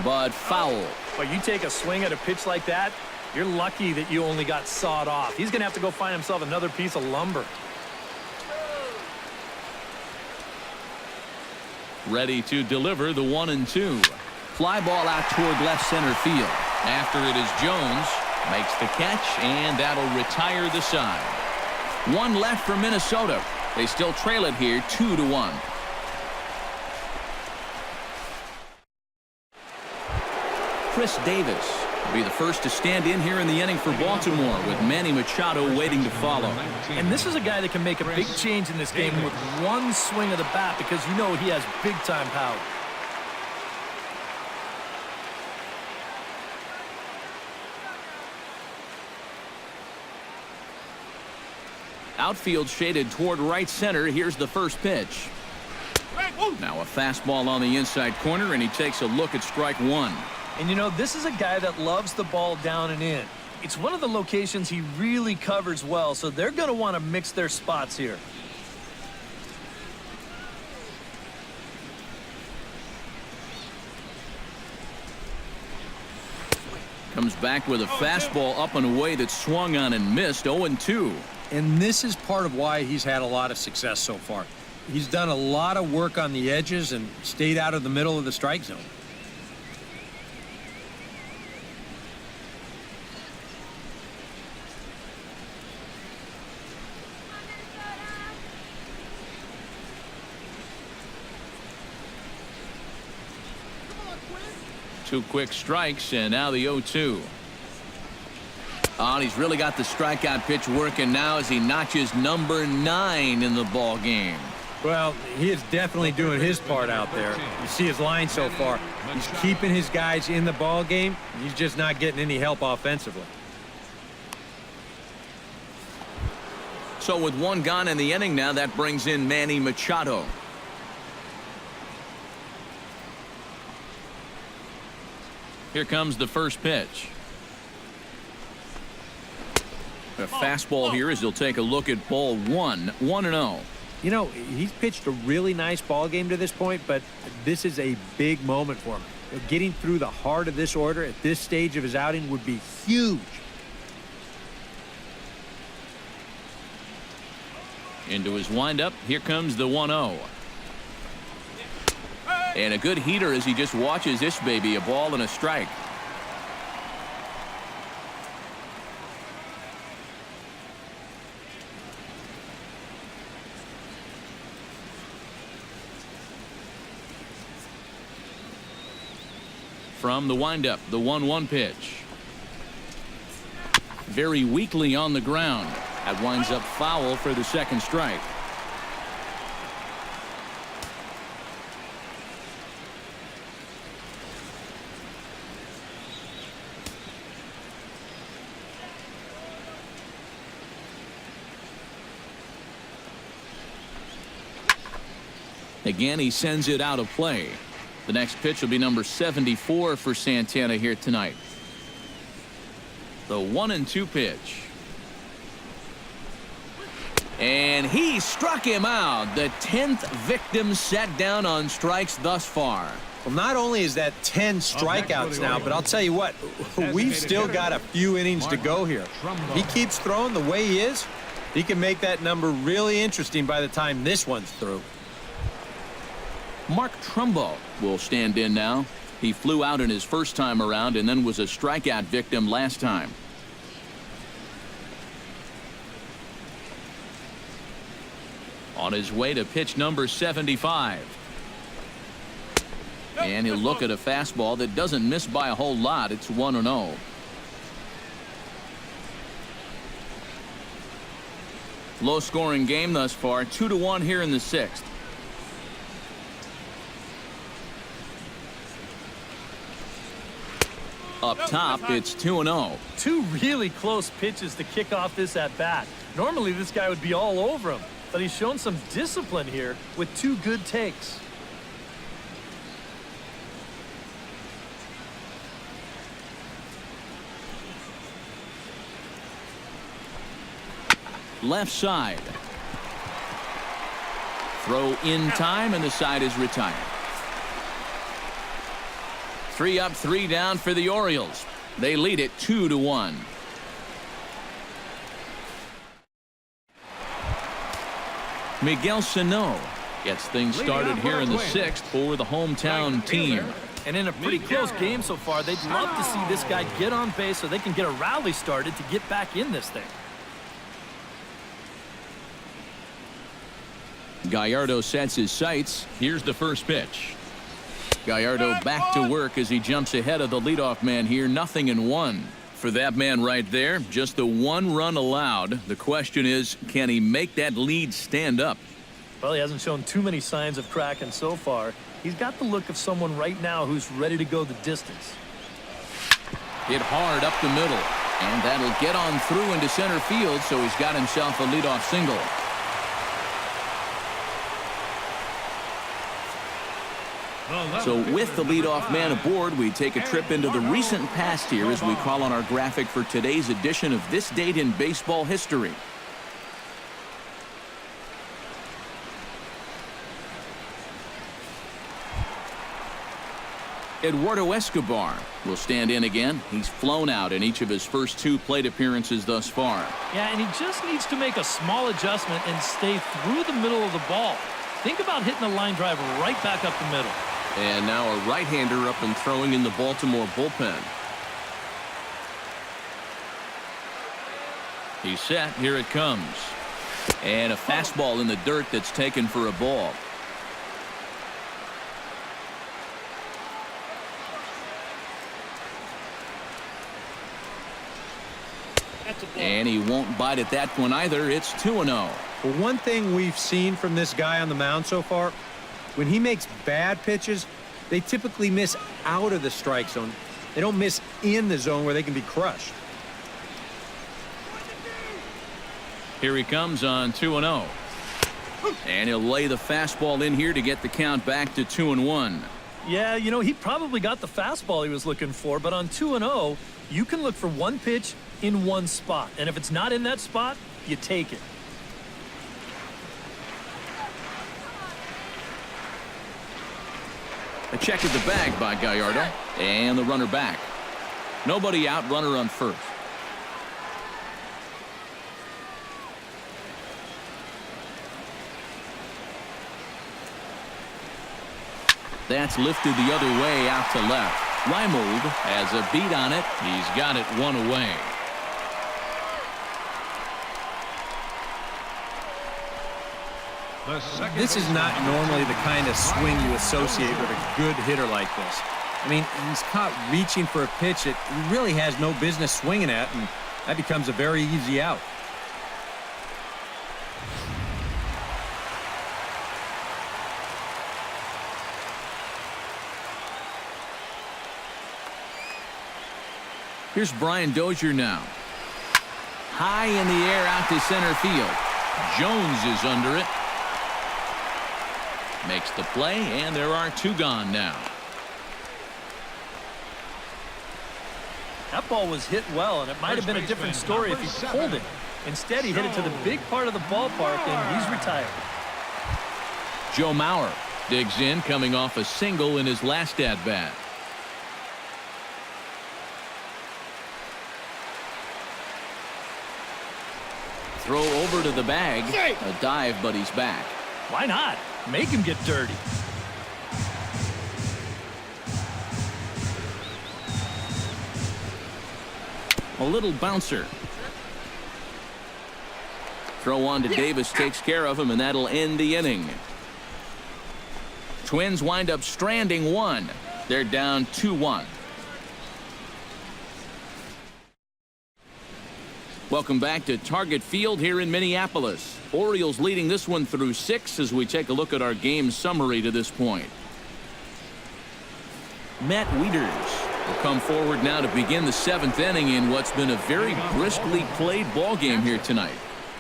but foul. But you take a swing at a pitch like that, you're lucky that you only got sawed off. He's going to have to go find himself another piece of lumber. Ready to deliver the 1-2. Fly ball out toward left center field. After it is Jones. Makes the catch, and that'll retire the side. 1 left for Minnesota. They still trail it here 2-1. Chris Davis will be the first to stand in here in the inning for Baltimore, with Manny Machado waiting to follow. And this is a guy that can make a big change in this game with 1 swing of the bat, because you know he has big-time power. Outfield shaded toward right center. Here's the first pitch. Now a fastball on the inside corner, and he takes a look at strike 1. And you know, this is a guy that loves the ball down and in. It's one of the locations he really covers well, so they're going to want to mix their spots here. Comes back with a fastball up and away that swung on and missed. 0-2. And this is part of why he's had a lot of success so far. He's done a lot of work on the edges and stayed out of the middle of the strike zone. Two quick strikes, and now the 0-2. Oh, and he's really got the strikeout pitch working now as he notches number 9 in the ball game. Well, he is definitely doing his part out there. You see his line so far. He's keeping his guys in the ball game. He's just not getting any help offensively. So with 1 gone in the inning now, that brings in Manny Machado. Here comes the first pitch. A fastball here as he'll take a look at ball 1. 1-0. You know, he's pitched a really nice ball game to this point, but this is a big moment for him. Getting through the heart of this order at this stage of his outing would be huge. Into his windup. Here comes the 1-0. And a good heater as he just watches this baby. A ball and a strike. From the windup, the 1-1 pitch. Very weakly on the ground. That winds up foul for the second strike. Again, he sends it out of play. The next pitch will be number 74 for Santana here tonight. The 1-2 pitch. And he struck him out. The 10th victim set down on strikes thus far. Well, not only is that 10 strikeouts now, but I'll tell you what, we've still got a few innings to go here. If he keeps throwing the way he is, he can make that number really interesting by the time this one's through. Mark Trumbo will stand in now. He flew out in his first time around and then was a strikeout victim last time. On his way to pitch number 75. And he'll look at a fastball that doesn't miss by a whole lot. It's 1-0. Low scoring game thus far. 2-1 here in the 6th. Up top, it's 2-0. Two really close pitches to kick off this at bat. Normally this guy would be all over him, but he's shown some discipline here with two good takes. Left side. Throw in time, and the side is retired. 3 up, 3 down for the Orioles. They lead it 2-1. Miguel Sano gets things started here in the 6th for the hometown team. And in a pretty close game so far, they'd love to see this guy get on base so they can get a rally started to get back in this thing. Gallardo sets his sights. Here's the first pitch. Gallardo back to work as he jumps ahead of the leadoff man here. 0-1. For that man right there, just the 1 run allowed. The question is, can he make that lead stand up? Well, he hasn't shown too many signs of cracking so far. He's got the look of someone right now who's ready to go the distance. Hit hard up the middle. And that'll get on through into center field, so he's got himself a leadoff single. So with the leadoff man aboard, we take a trip into the recent past here as we call on our graphic for today's edition of This Date in Baseball History. Eduardo Escobar will stand in again. He's flown out in each of his first 2 plate appearances thus far. Yeah, and he just needs to make a small adjustment and stay through the middle of the ball. Think about hitting a line drive right back up the middle. And now a right-hander up and throwing in the Baltimore bullpen. He's set. Here it comes. And a fastball in the dirt that's taken for a ball. And he won't bite at that one either. It's 2-0. Well, one thing we've seen from this guy on the mound so far, when he makes bad pitches, they typically miss out of the strike zone. They don't miss in the zone where they can be crushed. Here he comes on 2-0. And he'll lay the fastball in here to get the count back to 2-1. Yeah, you know, he probably got the fastball he was looking for, but on 2-0, you can look for one pitch in one spot. And if it's not in that spot, you take it. A check at the bag by Gallardo. And the runner back. Nobody out, runner on first. That's lifted the other way out to left. Reimold has a beat on it. He's got it 1 away. This is not normally the kind of swing you associate with a good hitter like this. I mean, he's caught reaching for a pitch that he really has no business swinging at, and that becomes a very easy out. Here's Brian Dozier now. High in the air out to center field. Jones is under it. Makes the play, and there are 2 gone now. That ball was hit well, and it might have been a different story if he pulled it. Instead, he hit it to the big part of the ballpark, and he's retired. Joe Mauer digs in, coming off a single in his last at-bat. Throw over to the bag. A dive, but he's back. Why not? Make him get dirty. A little bouncer. Throw on to Davis takes care of him, and that'll end the inning. Twins wind up stranding 1. They're down 2-1. Welcome back to Target Field here in Minneapolis. Orioles leading this one through 6 as we take a look at our game summary to this point. Matt Wieters will come forward now to begin the 7th inning in what's been a very briskly played ball game here tonight.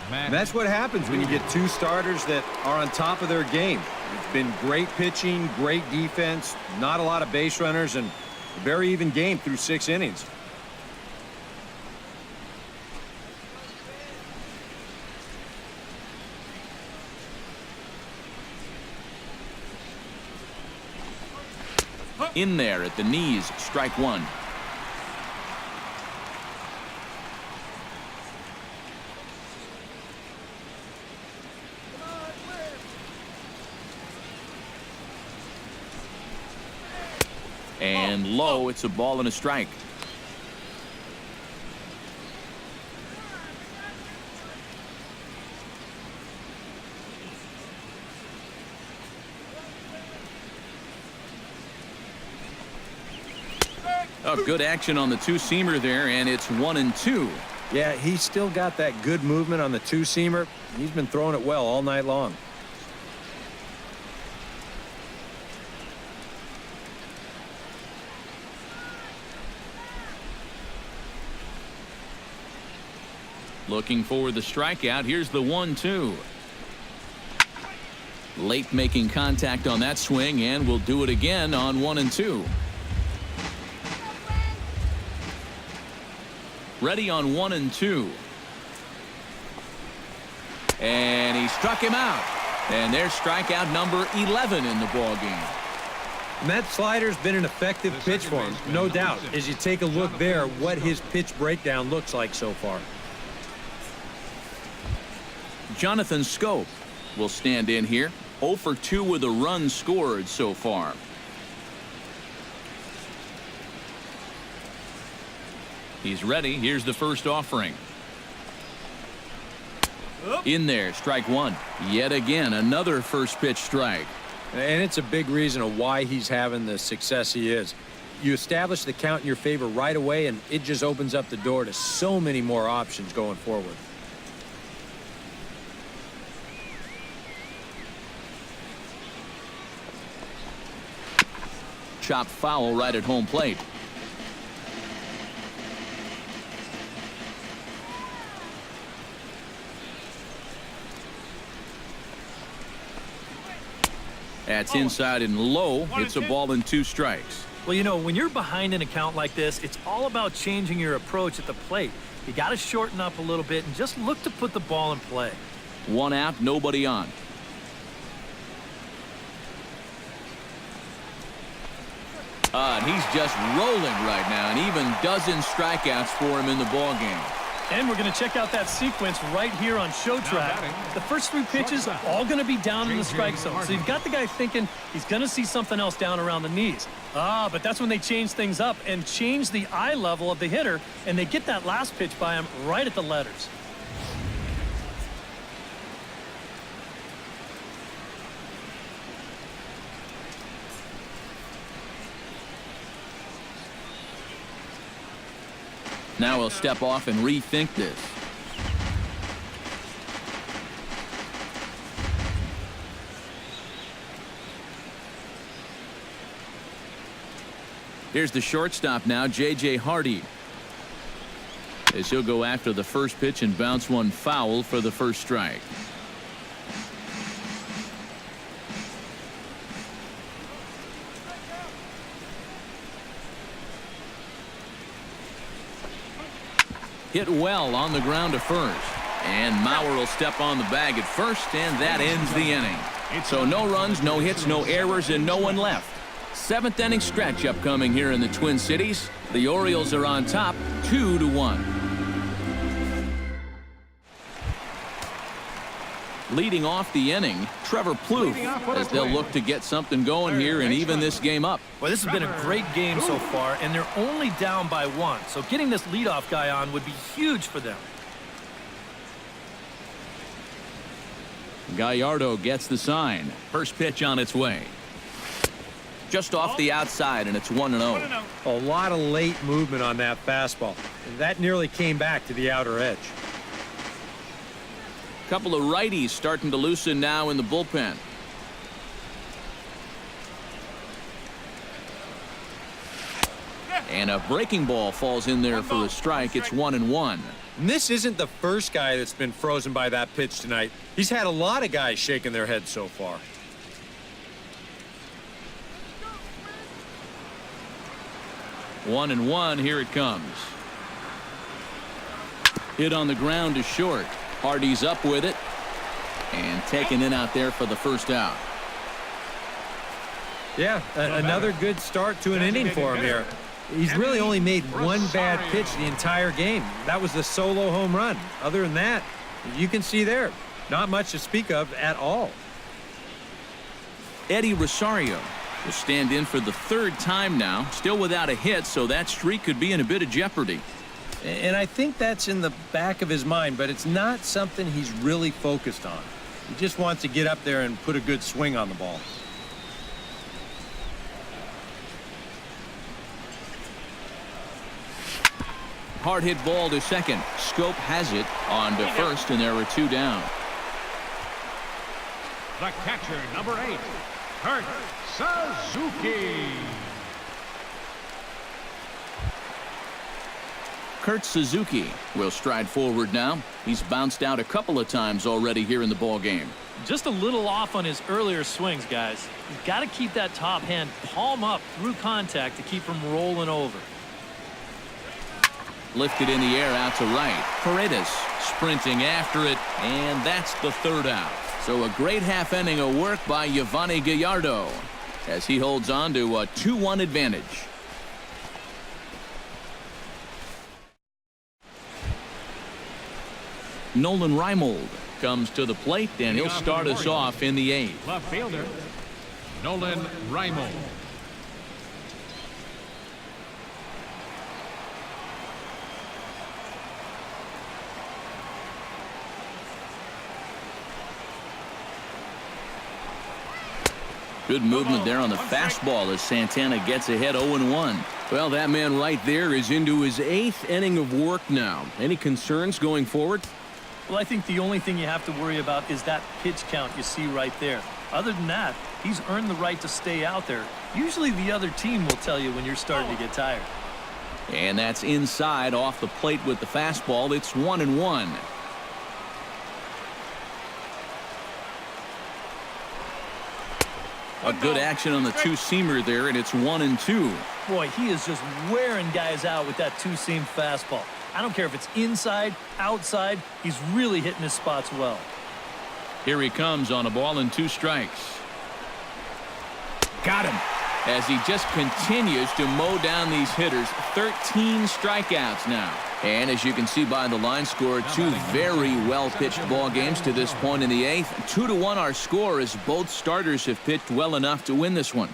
And that's what happens when you get 2 starters that are on top of their game. It's been great pitching, great defense, not a lot of base runners, and a very even game through 6 innings. In there at the knees, strike 1. And low, it's a ball and a strike. Oh, good action on the 2-seamer there, and it's 1-2. Yeah, he's still got that good movement on the 2-seamer. He's been throwing it well all night long. Looking for the strikeout. Here's the 1-2. Late making contact on that swing, and we'll do it again on 1-2. Ready on 1-2. And he struck him out. And there's strikeout number 11 in the ballgame. And that slider's been an effective pitch for him, no doubt. As you take a look there, what his pitch breakdown looks like so far. Jonathan Scope will stand in here. 0 for 2 with a run scored so far. He's ready. Here's the first offering. In there, strike 1. Yet again, another first pitch strike. And it's a big reason of why he's having the success he is. You establish the count in your favor right away, and it just opens up the door to so many more options going forward. Chopped foul right at home plate. That's inside and low. It's a ball and 2 strikes. Well, you know, when you're behind an account like this, it's all about changing your approach at the plate. You got to shorten up a little bit and just look to put the ball in play. 1 out, nobody on. And he's just rolling right now, and even dozen strikeouts for him in the ballgame. And we're going to check out that sequence right here on Show Track. The first 3 pitches all going to be down in the strike zone. So you've got the guy thinking he's going to see something else down around the knees. But that's when they change things up and change the eye level of the hitter, and they get that last pitch by him right at the letters. Now he'll step off and rethink this. Here's the shortstop now, J.J. Hardy. As he'll go after the first pitch and bounce one foul for the first strike. hit well on the ground to first. And Mauer will step on the bag at first, and that ends the inning. So no runs, no hits, no errors, and no one left. 7th inning stretch upcoming here in the Twin Cities. The Orioles are on top 2-1. Leading off the inning, Trevor Plouffe, as they'll look to get something going here and even this game up. Well, this has been a great game so far, and they're only down by 1. So getting this leadoff guy on would be huge for them. Gallardo gets the sign. First pitch on its way. Just off the outside, and it's 1-0. A lot of late movement on that fastball. That nearly came back to the outer edge. Couple of righties starting to loosen now in the bullpen. And a breaking ball falls in there for a strike. It's 1-1. And this isn't the first guy that's been frozen by that pitch tonight. He's had a lot of guys shaking their heads so far. One and one, here it comes. Hit on the ground to short. Hardy's up with it and taken in out there for the first out. Yeah, another good start to an inning for him here. He's really only made one bad pitch the entire game. That was the solo home run. Other than that, you can see there, not much to speak of at all. Eddie Rosario will stand in for the 3rd time now, still without a hit, so that streak could be in a bit of jeopardy. And I think that's in the back of his mind, but it's not something he's really focused on. He just wants to get up there and put a good swing on the ball. Hard hit ball to second. Scope has it on to first, and there are 2 down. The catcher, number 8, Kurt Suzuki. Kurt Suzuki will stride forward now. He's bounced out a couple of times already here in the ball game. Just a little off on his earlier swings, guys. You've got to keep that top hand palm up through contact to keep him rolling over. Lifted in the air out to right. Paredes sprinting after it, and that's the 3rd out. So a great half inning of work by Yovani Gallardo as he holds on to a 2-1 advantage. Nolan Reimold comes to the plate, and he'll start us off in the 8th. Left fielder, Nolan Reimold. Good movement there on the fastball as Santana gets ahead 0-1. Well, that man right there is into his 8th inning of work now. Any concerns going forward? Well, I think the only thing you have to worry about is that pitch count you see right there. Other than that, he's earned the right to stay out there. Usually the other team will tell you when you're starting to get tired. And that's inside off the plate with the fastball. It's 1-1. A good action on the two-seamer there, and it's 1-2. Boy, he is just wearing guys out with that two-seam fastball. I don't care if it's inside, outside, he's really hitting his spots well. Here he comes on a ball and 2 strikes. Got him. As he just continues to mow down these hitters. 13 strikeouts now. And as you can see by the line score, 2 very well-pitched ball games to this point in the 8th. 2-1 our score as both starters have pitched well enough to win this one.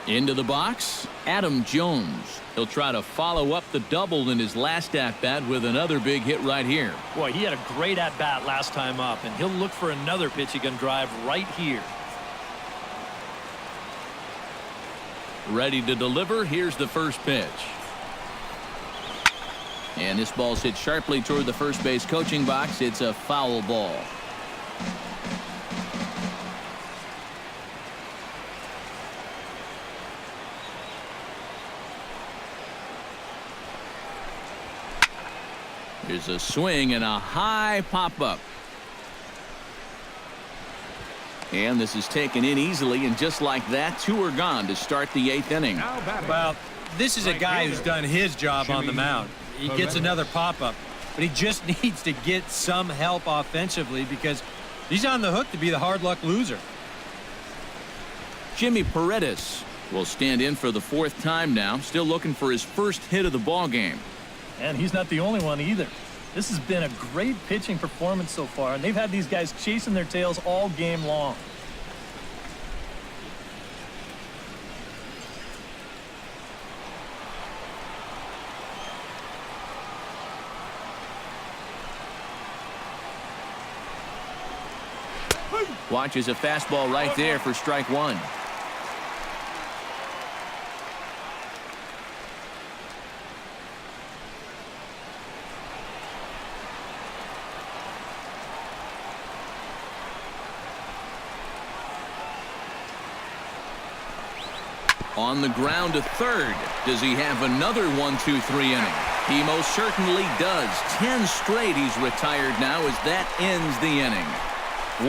Into the box, Adam Jones. He'll try to follow up the double in his last at-bat with another big hit right here. Boy, he had a great at-bat last time up, and he'll look for another pitch he can drive right here. Ready to deliver. Here's the first pitch. And this ball's hit sharply toward the first base coaching box. It's a foul ball. Here's a swing and a high pop-up. And this is taken in easily, and just like that, 2 are gone to start the 8th inning. Well, This is a guy who's done his job on the mound. He gets another pop-up, but he just needs to get some help offensively because he's on the hook to be the hard luck loser. Jimmy Paredes will stand in for the 4th time now, still looking for his first hit of the ball game. And he's not the only one either. This has been a great pitching performance so far, and they've had these guys chasing their tails all game long. Watches a fastball right there for strike 1. On the ground to third. Does he have another 1-2-3 inning? He most certainly does. 10 straight he's retired now as that ends the inning.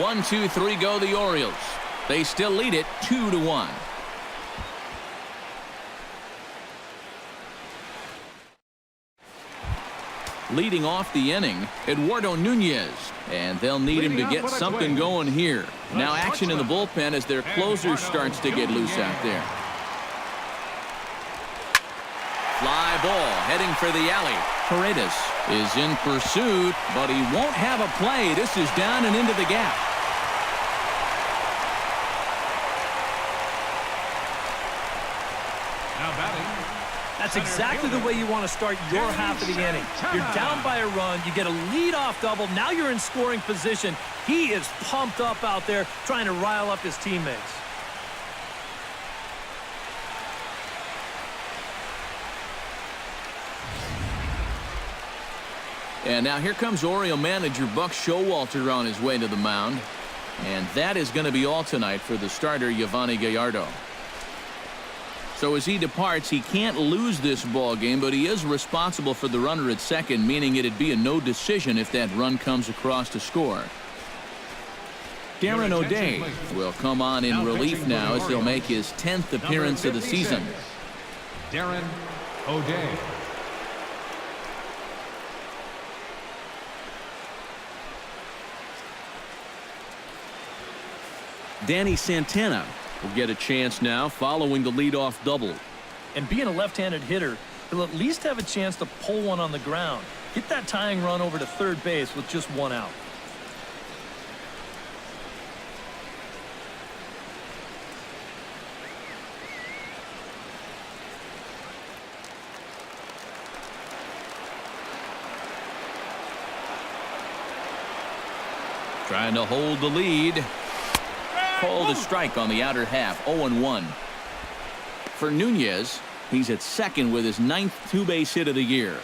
1-2-3 go the Orioles. They still lead it 2-1. Leading off the inning, Eduardo Nunez. And they'll need him to get something going here. Now action in the bullpen as their closer starts to get loose out there. Fly ball heading for the alley. Paredes is in pursuit, but he won't have a play. This is down and into the gap. Now batting. That's exactly the way you want to start your half of the inning. You're down by a run, you get a lead-off double, now you're in scoring position. He is pumped up out there trying to rile up his teammates. And now here comes Oriole manager Buck Showalter on his way to the mound. And that is going to be all tonight for the starter, Yovani Gallardo. So as he departs, he can't lose this ball game, but he is responsible for the runner at second, meaning it'd be a no decision if that run comes across to score. Darren O'Day will come on in relief now as he'll make his 10th appearance of the season. Darren O'Day. Danny Santana will get a chance now following the leadoff double. And being a left-handed hitter, he'll at least have a chance to pull one on the ground. Get that tying run over to third base with just one out. Trying to hold the lead. Called a strike on the outer half. 0-1. For Nunez, he's at second with his 9th two-base hit of the year.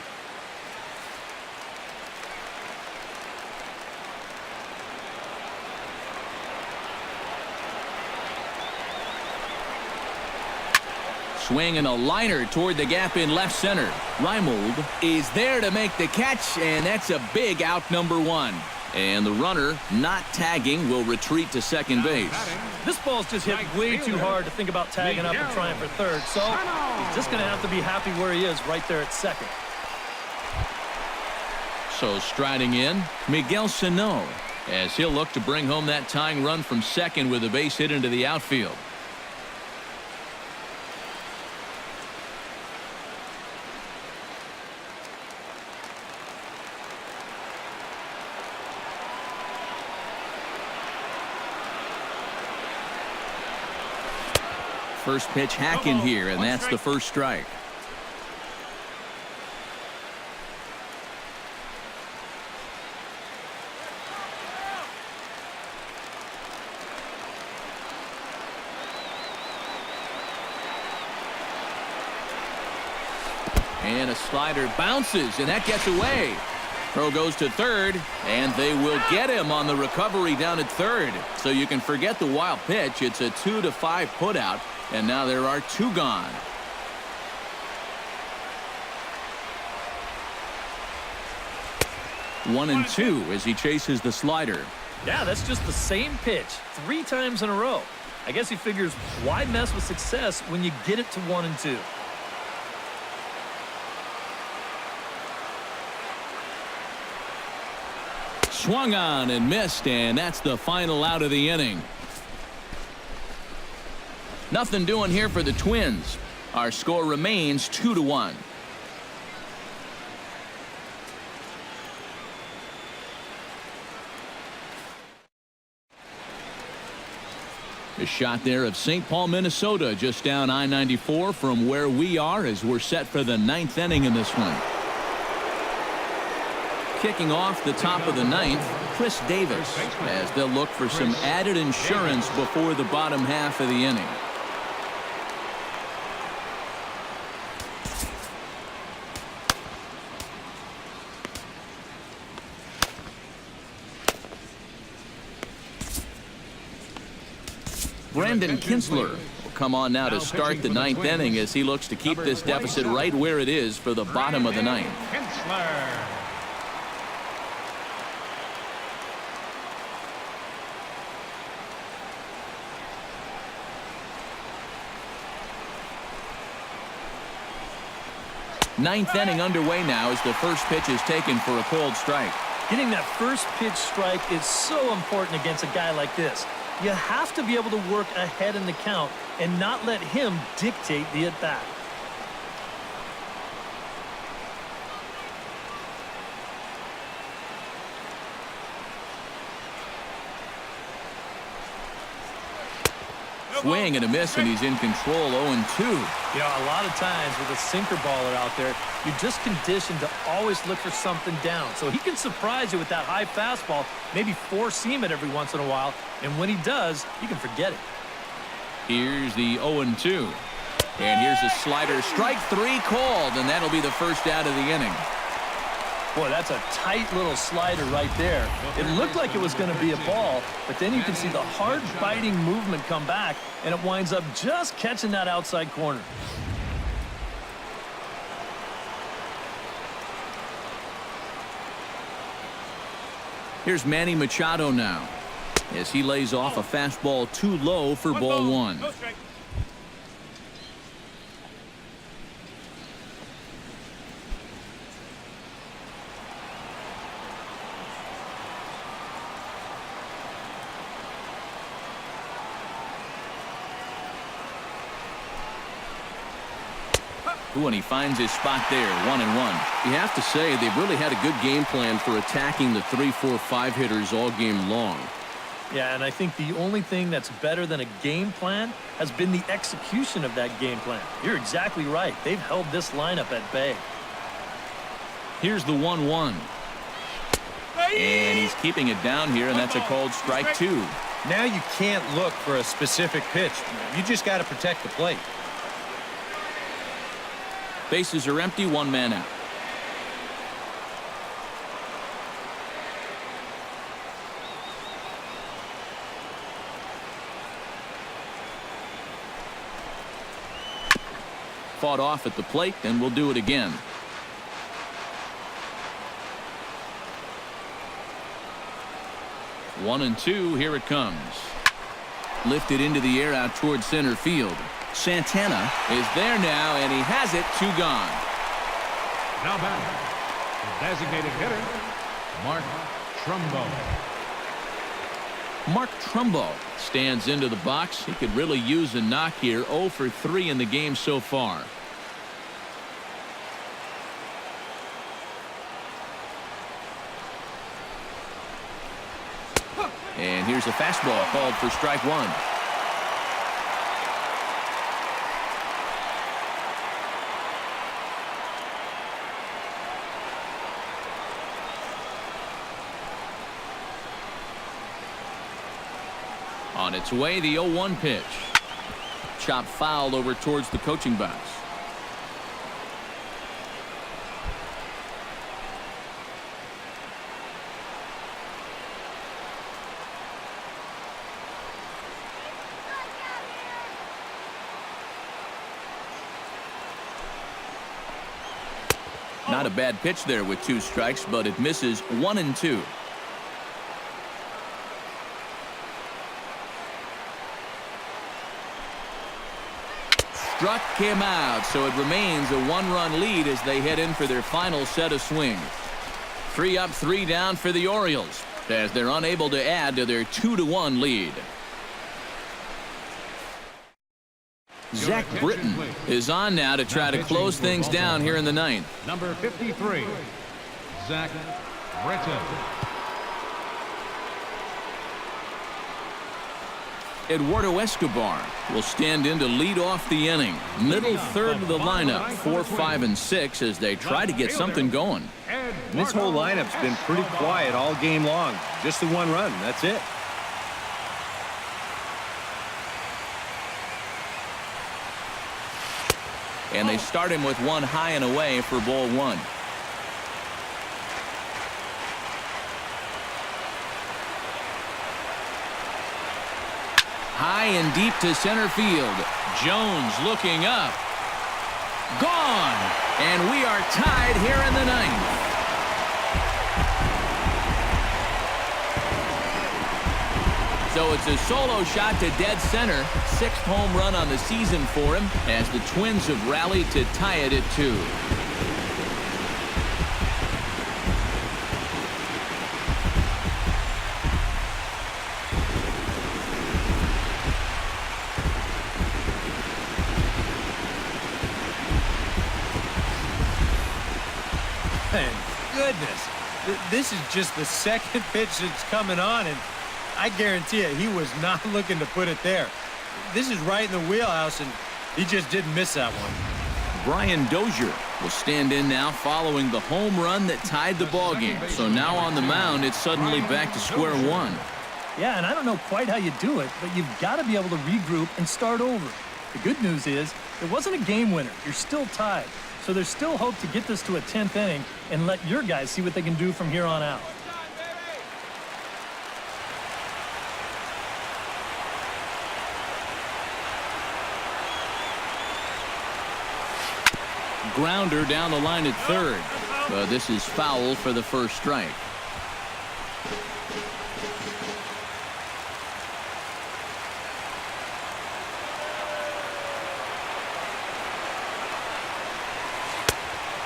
Swing and a liner toward the gap in left center. Reimold is there to make the catch, and that's a big out, number 1. And the runner, not tagging, will retreat to second base. This ball's just hit way too hard to think about tagging up and trying for third, so he's just going to have to be happy where he is right there at second. So striding in, Miguel Sano, as he'll look to bring home that tying run from second with a base hit into the outfield. First pitch hacking here, and that's the first strike. And a slider bounces, and that gets away. Throw goes to third, and they will get him on the recovery down at third. So you can forget the wild pitch. It's a 2-5 putout. And now there are 2 gone. 1-2 as he chases the slider. Yeah, that's just the same pitch 3 times in a row. I guess he figures why mess with success when you get it to 1-2. Swung on and missed, and that's the final out of the inning. Nothing doing here for the Twins. Our score remains 2-1. A shot there of St. Paul, Minnesota, just down I-94 from where we are as we're set for the 9th inning in this one. Kicking off the top of the 9th, Chris Davis, as they'll look for some added insurance before the bottom half of the inning. Brandon Kinsler will come on now to start the 9th inning as he looks to keep this deficit right where it is for the bottom of the 9th. Kinsler. Ninth inning underway now as the first pitch is taken for a cold strike. Getting that first pitch strike is so important against a guy like this. You have to be able to work ahead in the count and not let him dictate the at-bat. Swing and a miss, and he's in control. 0-2. Yeah, a lot of times with a sinker baller out there, you're just conditioned to always look for something down. So he can surprise you with that high fastball, maybe four-seam it every once in a while, and when he does, you can forget it. Here's the 0-2. And here's a slider. Strike three called, and that'll be the first out of the inning. Boy, that's a tight little slider right there. It looked like it was going to be a ball, but then you can see the hard biting movement come back, and it winds up just catching that outside corner. Here's Manny Machado now as he lays off a fastball too low for ball one. Ooh, and he finds his spot there, 1-1. You have to say they've really had a good game plan for attacking the 3, 4, 5 hitters all game long. Yeah, and I think the only thing that's better than a game plan has been the execution of that game plan. You're exactly right. They've held this lineup at bay. Here's the 1-1. And he's keeping it down here, and that's a called strike two. Now you can't look for a specific pitch. You just got to protect the plate. Bases are empty, one man out. Fought off at the plate, and we'll do it again. One and two, here it comes. Lifted into the air out toward center field. Santana is there now, and he has it. Two gone. Now back, the designated hitter, Mark Trumbo. Mark Trumbo stands into the box. He could really use a knock here. 0 for 3 in the game so far. And here's a fastball called for strike one. On its way, the 0-1 pitch. Chop foul over towards the coaching box. Not a bad pitch there with 2 strikes, but it misses. 1 and 2. Struck him out, so it remains a 1-run lead as they head in for their final set of swings. 3 up, 3 down for the Orioles. as they're unable to add to their 2-1 lead. Zach Britton is on now to try to close things down here in the ninth. Number 53, Zach Britton. Eduardo Escobar will stand in to lead off the inning. Middle third of the lineup, 4, 5, and 6 as they try to get something going. And this whole lineup's been pretty quiet all game long. Just the one run, that's it. And they start him with one high and away for ball one. High and deep to center field. Jones looking up. Gone. And we are tied here in the ninth. So it's a solo shot to dead center. 6th home run on the season for him as the Twins have rallied to tie it at 2. Thank goodness. This is just the second pitch that's coming on, and I guarantee you he was not looking to put it there. This is right in the wheelhouse, and he just didn't miss that one. Brian Dozier will stand in now following the home run that tied the ball game. So now on the mound, it's suddenly back to square one. Yeah, and I don't know quite how you do it, but you've got to be able to regroup and start over. The good news is it wasn't a game winner. You're still tied. So there's still hope to get this to a 10th inning and let your guys see what they can do from here on out. Grounder down the line at third. This is foul for the first strike.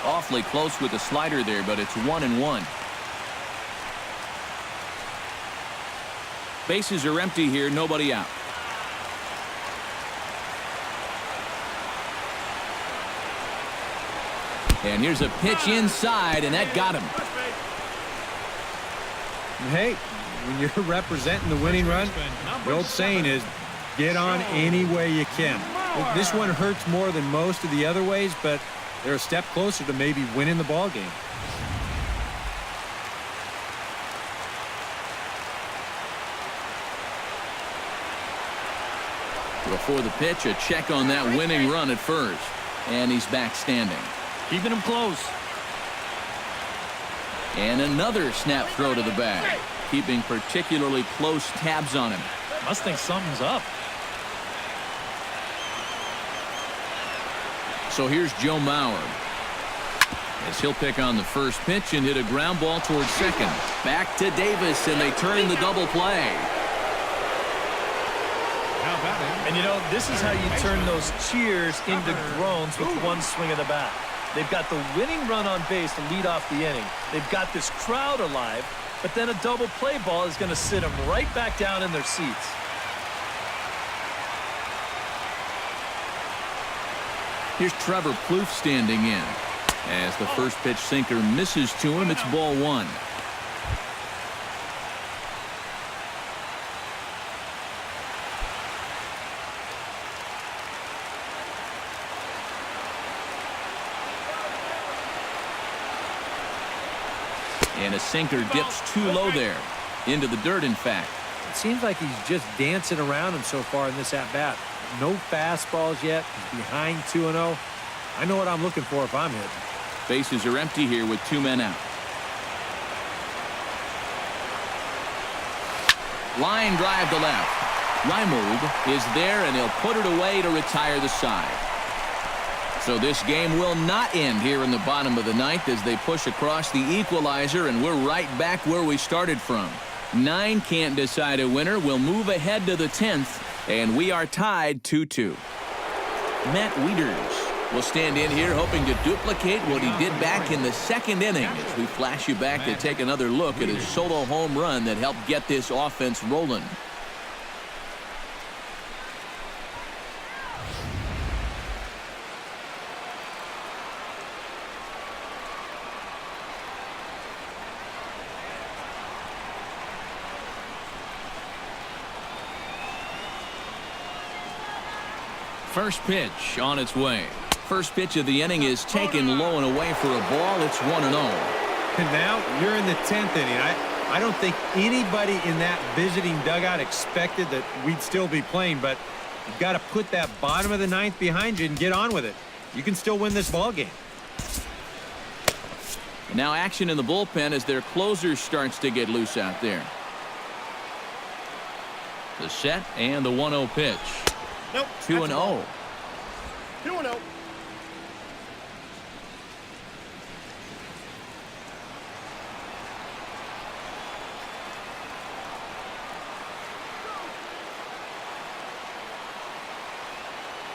Awfully close with the slider there, but it's 1-1. Bases are empty here, nobody out. And here's a pitch inside, and that got him. Hey, when you're representing the winning run, the old saying is, get on any way you can. This one hurts more than most of the other ways, but they're a step closer to maybe winning the ball game. Before the pitch, a check on that winning run at first. And he's back standing. Keeping him close. And another snap throw to the bag. Keeping particularly close tabs on him. Must think something's up. So here's Joe Mauer. As he'll pick on the first pitch and hit a ground ball towards second. Back to Davis, and they turn the double play. And you know, this is how you turn those cheers into groans with one swing of the bat. They've got the winning run on base to lead off the inning. They've got this crowd alive, but then a double play ball is going to sit them right back down in their seats. Here's Trevor Plouffe standing in. As the first pitch sinker misses to him, it's ball one. And a sinker dips too low there. Into the dirt, in fact. It seems like he's just dancing around him so far in this at-bat. No fastballs yet. He's behind 2-0. I know what I'm looking for if I'm hitting. Bases are empty here with 2 men out. Line drive to left. Reimold is there, and he'll put it away to retire the side. So this game will not end here in the bottom of the ninth as they push across the equalizer, and we're right back where we started from. 9 can't decide a winner. We'll move ahead to the 10th, and we are tied 2-2. Matt Wieters We'll stand in here hoping to duplicate what he did back in the second inning as we flash you back to take another look at his solo home run that helped get this offense rolling. First pitch on its way. First pitch of the inning is taken low and away for a ball. It's 1-0. And now you're in the 10th inning. I don't think anybody in that visiting dugout expected that we'd still be playing, but you've got to put that bottom of the ninth behind you and get on with it. You can still win this ball game. Now action in the bullpen as their closer starts to get loose out there. The set and the 1-0 pitch. Nope. 2-0. 2-0.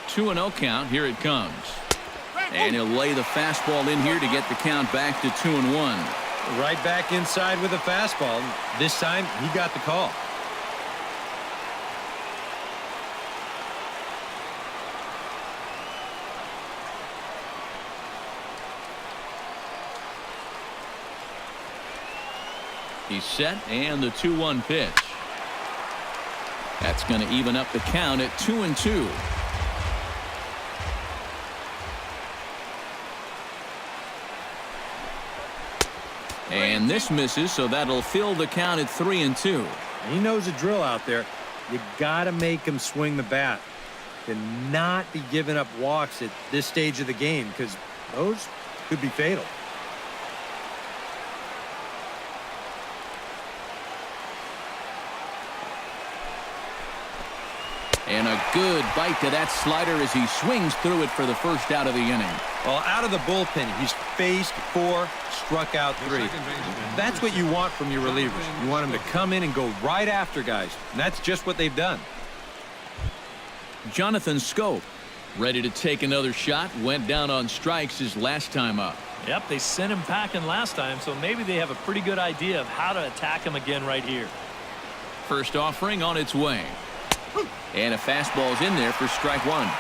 Two and 0 count. Here it comes. And he'll lay the fastball in here to get the count back to 2-1. Right back inside with a fastball. This time he got the call. He's set, and the 2-1 pitch. That's going to even up the count at 2-2. And this misses, so that'll fill the count at 3-2. He knows the drill out there. You got to make him swing the bat. Cannot be giving up walks at this stage of the game because those could be fatal. And a good bite to that slider as he swings through it for the first out of the inning. Well, out of the bullpen, he's faced 4, struck out 3. That's what you want from your relievers. You want them to come in and go right after guys. And that's just what they've done. Jonathan Scope, ready to take another shot, went down on strikes his last time up. Yep, they sent him packing last time, so maybe they have a pretty good idea of how to attack him again right here. First offering on its way. And a fastball's in there for strike 1.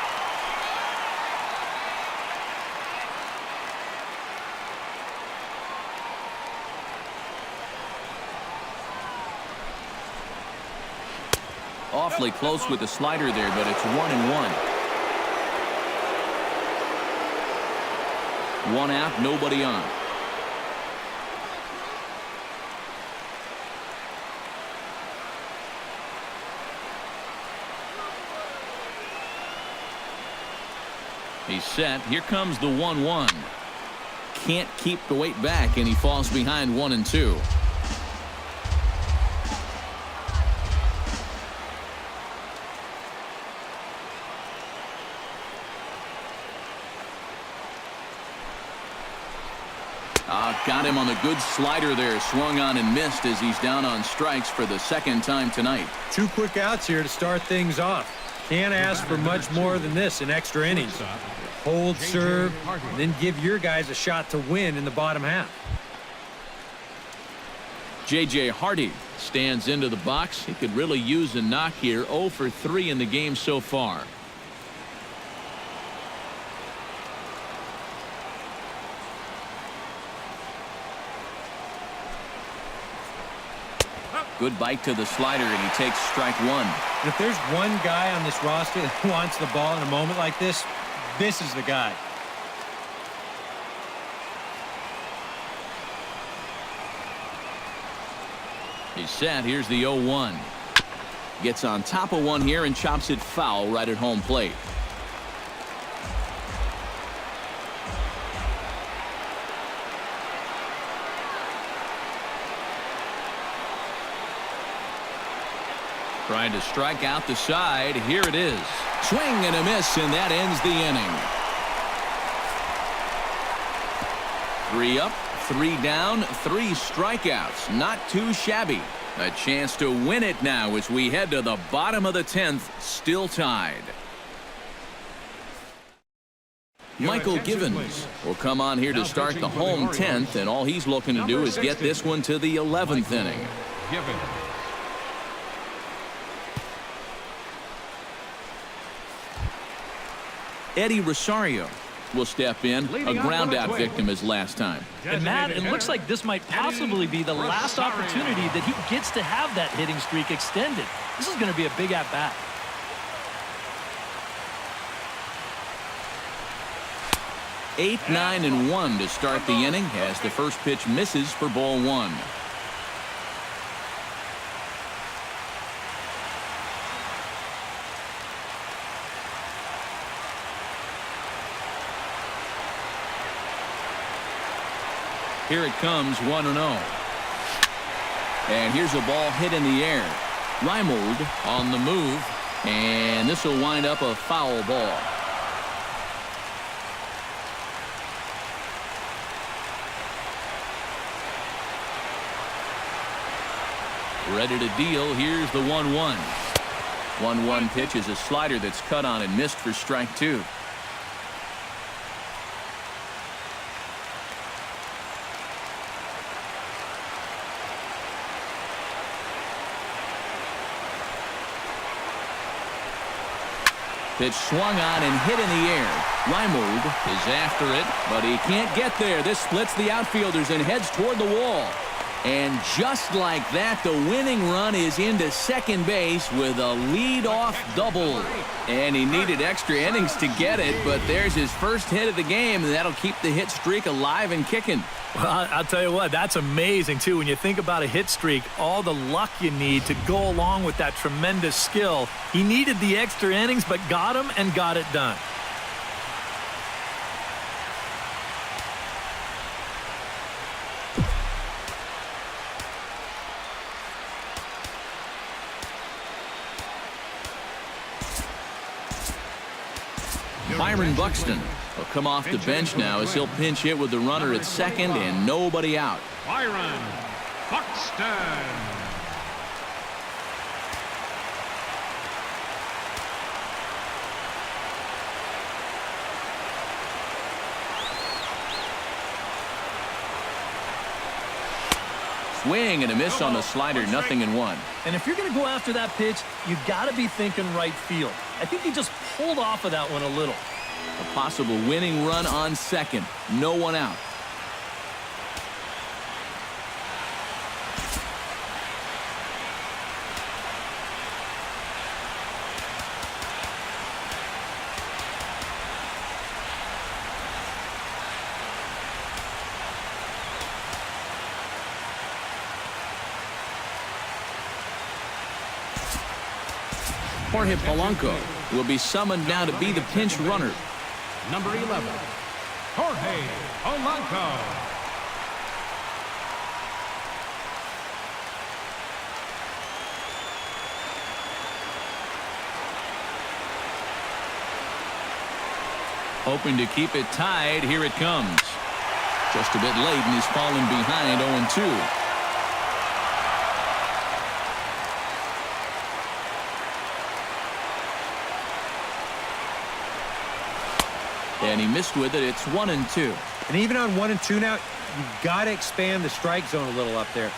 Awfully close with the slider there, but it's 1-1. One out, nobody on. He's set. Here comes the 1-1. Can't keep the weight back, and he falls behind 1-2. Got him on the good slider there. Swung on and missed as he's down on strikes for the second time tonight. 2 quick outs here to start things off. Can't ask for much more than this in extra innings. Hold, serve, and then give your guys a shot to win in the bottom half. J.J. Hardy stands into the box. He could really use a knock here. 0 for 3 in the game so far. Good bite to the slider, and he takes strike 1. And if there's one guy on this roster that wants the ball in a moment like this, this is the guy. He's set. Here's the 0-1. Gets on top of one here and chops it foul right at home plate. Trying to strike out the side. Here it is. Swing and a miss, and that ends the inning. 3 up, 3 down, 3 strikeouts. Not too shabby. A chance to win it now as we head to the bottom of the 10th, still tied. Michael Givens will come on here to start the home 10th, and all he's looking to do is get this one to the 11th inning. Givens. Eddie Rosario will step in, a ground-out victim as last time. And Matt, it looks like this might possibly be the last opportunity that he gets to have that hitting streak extended. This is going to be a big at-bat. Eight, 9, and 1 to start the inning as the first pitch misses for ball 1. Here it comes, 1-0. And here's a ball hit in the air. Reimold on the move, and this will wind up a foul ball. Ready to deal. Here's the 1-1. 1-1 pitch is a slider that's cut on and missed for strike 2. Pitch swung on and hit in the air. Reimold is after it, but he can't get there. This splits the outfielders and heads toward the wall. And just like that, the winning run is into second base with a lead-off double. And he needed extra innings to get it, but there's his first hit of the game, and that'll keep the hit streak alive and kicking. Well, I'll tell you what, that's amazing, too. When you think about a hit streak, all the luck you need to go along with that tremendous skill. He needed the extra innings, but got them and got it done. Byron Buxton will come off the bench now as he'll pinch hit with the runner at second and nobody out. Byron Buxton. Swing and a miss on the slider, 0-1. And if you're going to go after that pitch, you got to be thinking right field. I think he just pulled off of that one a little. A possible winning run on second. No one out. Jorge Polanco will be summoned now to be the pinch runner. Number 11, Jorge Polanco. Hoping to keep it tied. Here it comes. Just a bit late, and he's fallen behind 0-2. And he missed with it. It's 1-2. And even on 1-2 now, you've got to expand the strike zone a little up there.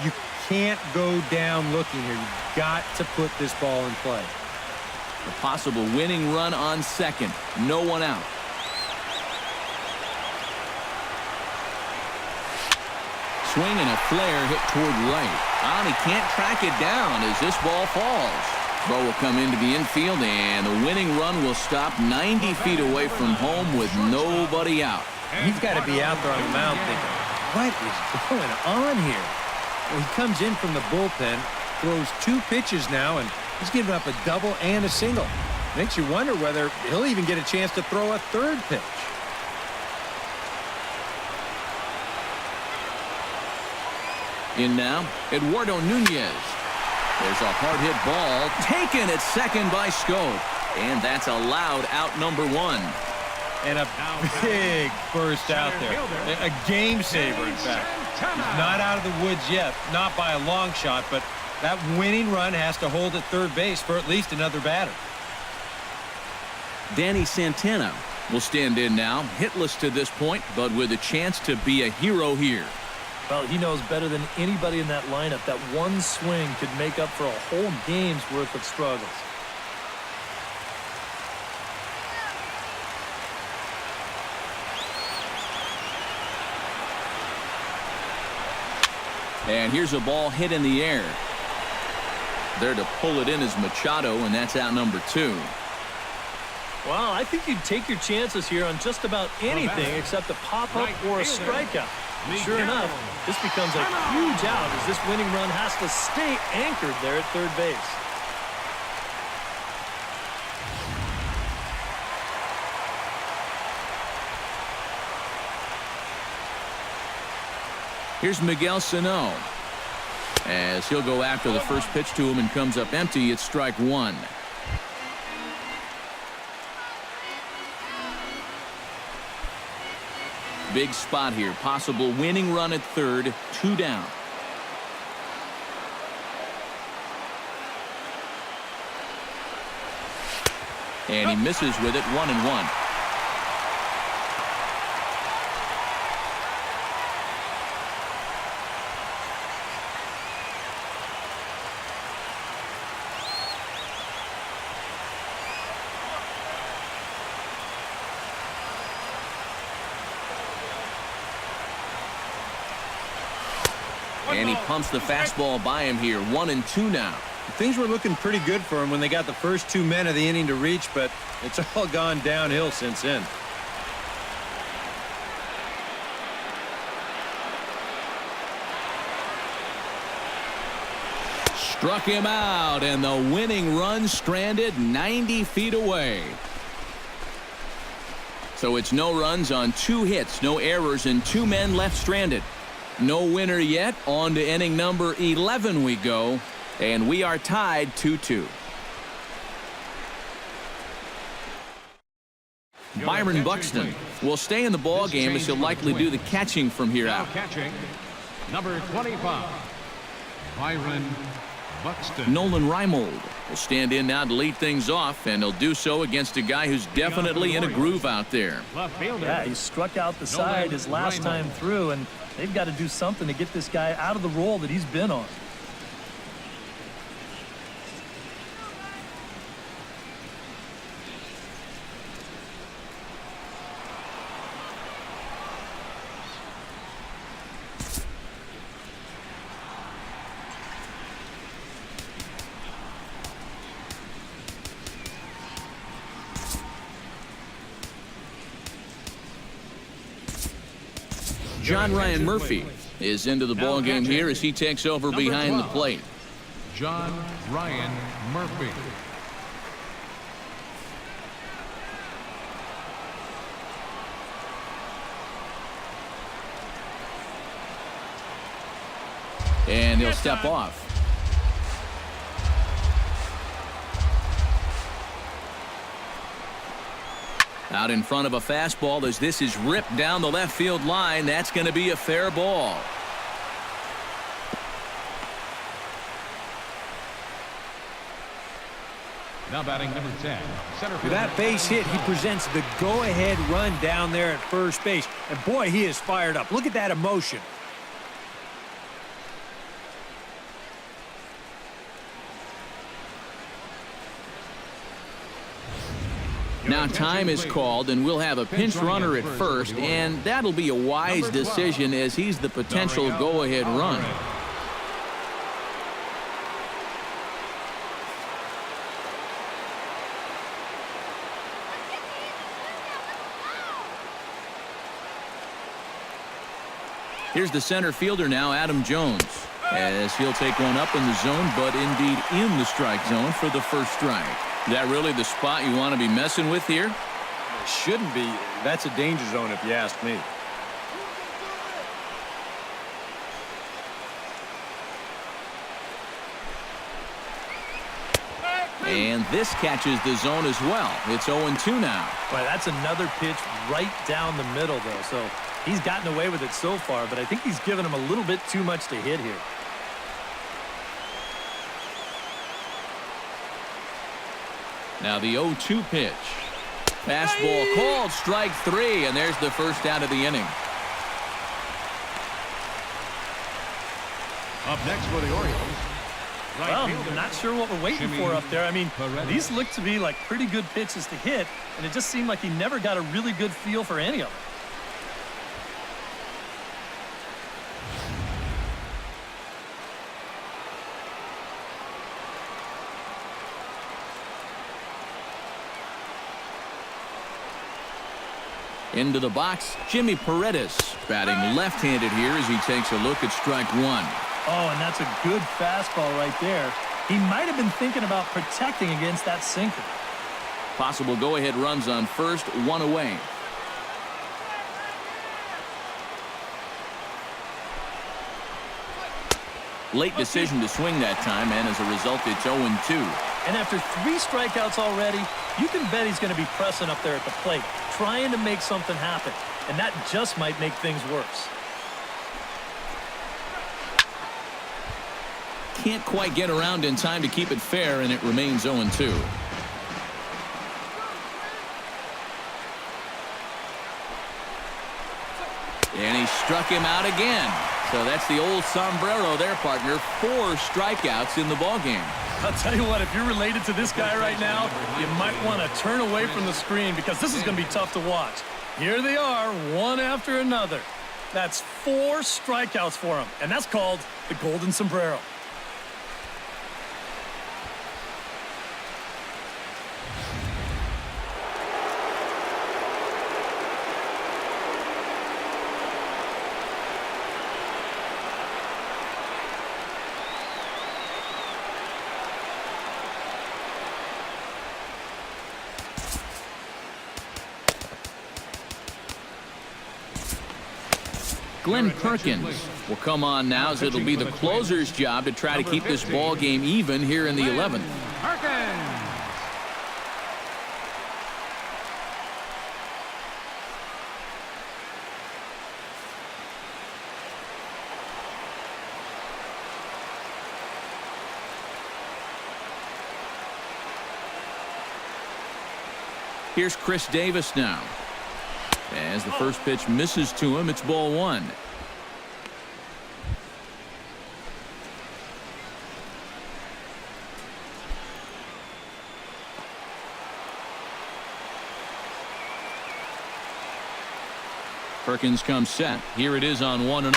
You can't go down looking here. You've got to put this ball in play. A possible winning run on second. No one out. Swing and a flare hit toward right. And he can't track it down as this ball falls. Throw will come into the infield, and the winning run will stop 90 feet away from home with nobody out. He's got to be out there on the mound thinking, what is going on here? Well, he comes in from the bullpen, throws 2 pitches now, and he's given up a double and a single. Makes you wonder whether he'll even get a chance to throw a 3rd pitch. In now, Eduardo Nunez. There's a hard-hit ball taken at second by Scope. And that's allowed out number 1. And a big burst out there. A game saver, in fact. He's not out of the woods yet. Not by a long shot, but that winning run has to hold at 3rd base for at least another batter. Danny Santana will stand in now, hitless to this point, but with a chance to be a hero here. Well, he knows better than anybody in that lineup that one swing could make up for a whole game's worth of struggles. And here's a ball hit in the air. There to pull it in is Machado, and that's out number 2. Well, I think you'd take your chances here on just about anything except a pop-up or a strikeout. Sure enough, this becomes a huge out as this winning run has to stay anchored there at third base. Here's Miguel Sano. As he'll go after the first pitch to him and comes up empty, it's strike 1. Big spot here. Possible winning run at third. 2 down. And he misses with it. 1-1. And he pumps the fastball by him here. 1-2 now. Things were looking pretty good for him when they got the first 2 men of the inning to reach, but it's all gone downhill since then. Struck him out, and the winning run stranded 90 feet away. So it's no runs on 2 hits, no errors, and 2 men left stranded. No winner yet. On to inning number 11 we go, and we are tied 2-2. Byron Buxton will stay in the ball game as he'll likely do the catching from here Now out. catching, number 25, Byron Buxton. Nolan Reimold will stand in now to lead things off, and he'll do so against a guy who's definitely in a groove out there. Left fielder. Yeah, he struck out the side his last time through, and they've got to do something to get this guy out of the role that he's been on. John Ryan Murphy is into the ball game here as he takes over Number behind the 12. plate. John Ryan Murphy. And he'll step off. Out in front of a fastball as this is ripped down the left field line. That's going to be a fair ball. Now batting number 10, center With fielder. that base hit, he presents the go-ahead run down there at first base. And boy, he is fired up. Look at that emotion. Now time is called, and we'll have a pinch runner at first, and that'll be a wise decision as he's the potential go-ahead run. Here's the center fielder now, Adam Jones, as he'll take one up in the zone, but indeed in the strike zone for the first strike. Is that really the spot you want to be messing with here? It shouldn't be. That's a danger zone if you ask me. And this catches the zone as well. It's 0-2 now. Boy, that's another pitch right down the middle, though. So he's gotten away with it so far, but I think he's given him a little bit too much to hit here. Now the 0-2 pitch. Fastball called, strike 3, and there's the first out of the inning. Up next for the Orioles. Right Well, fielder, I'm not sure what we're waiting for up there. I mean, these look to be like pretty good pitches to hit, and it just seemed like he never got a really good feel for any of them. Into the box, Jimmy Paredes batting left-handed here as he takes a look at strike 1. Oh, and that's a good fastball right there. He might have been thinking about protecting against that sinker. Possible go-ahead runs on first, 1 away. Late decision to swing that time, and as a result, it's 0-2. And after 3 strikeouts already, you can bet he's going to be pressing up there at the plate, trying to make something happen. And that just might make things worse. Can't quite get around in time to keep it fair, and it remains 0-2. And he struck him out again. So that's the old sombrero there, partner. 4 strikeouts in the ballgame. I'll tell you what, if you're related to this guy right now, you might want to turn away from the screen because this is going to be tough to watch. Here they are, one after another. That's 4 strikeouts for him, and that's called the golden sombrero. Glenn Perkins will come on now, as it'll be the closer's job to try to keep this ball game even here in the 11th. Perkins. Here's Chris Davis now. As the first pitch misses to him, it's ball 1. Perkins comes set. Here it is on 1-0.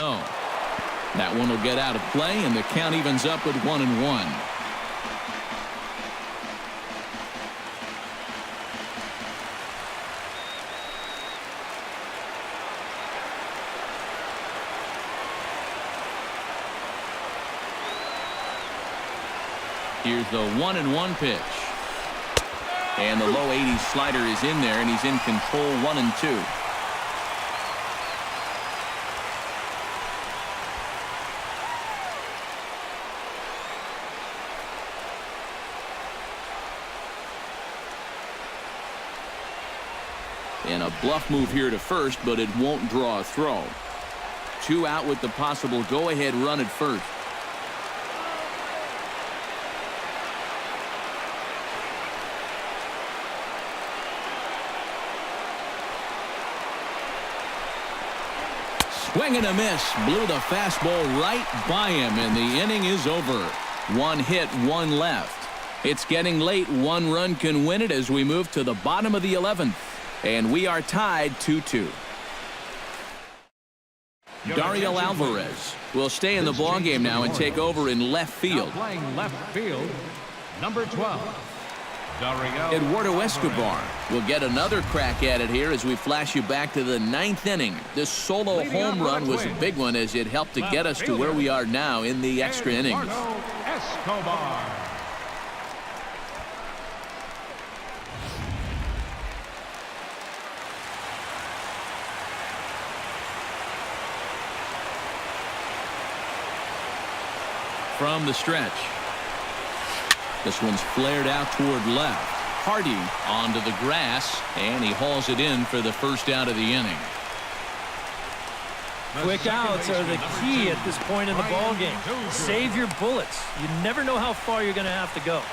That one will get out of play, and the count evens up with 1-1. Here's the 1-1 pitch. And the low 80s slider is in there, and he's in control, 1-2. And a bluff move here to first, but it won't draw a throw. 2 out with the possible go-ahead run at first. Swing and a miss. Blew the fastball right by him, and the inning is over. 1 hit, 1 left. It's getting late. 1 run can win it as we move to the bottom of the 11th. And we are tied 2-2. Dario Alvarez will stay in the ballgame now and take over in left field. Now playing left field, number 12. Dario Eduardo Escobar will get another crack at it here as we flash you back to the 9th inning. This solo home run was a big one as it helped to get us to where we are now in the extra innings. Escobar. From the stretch. This one's flared out toward left. Hardy onto the grass, and he hauls it in for the first out of the inning. Quick outs are the key at this point in the ball game. Save your bullets. You never know how far you're going to have to go.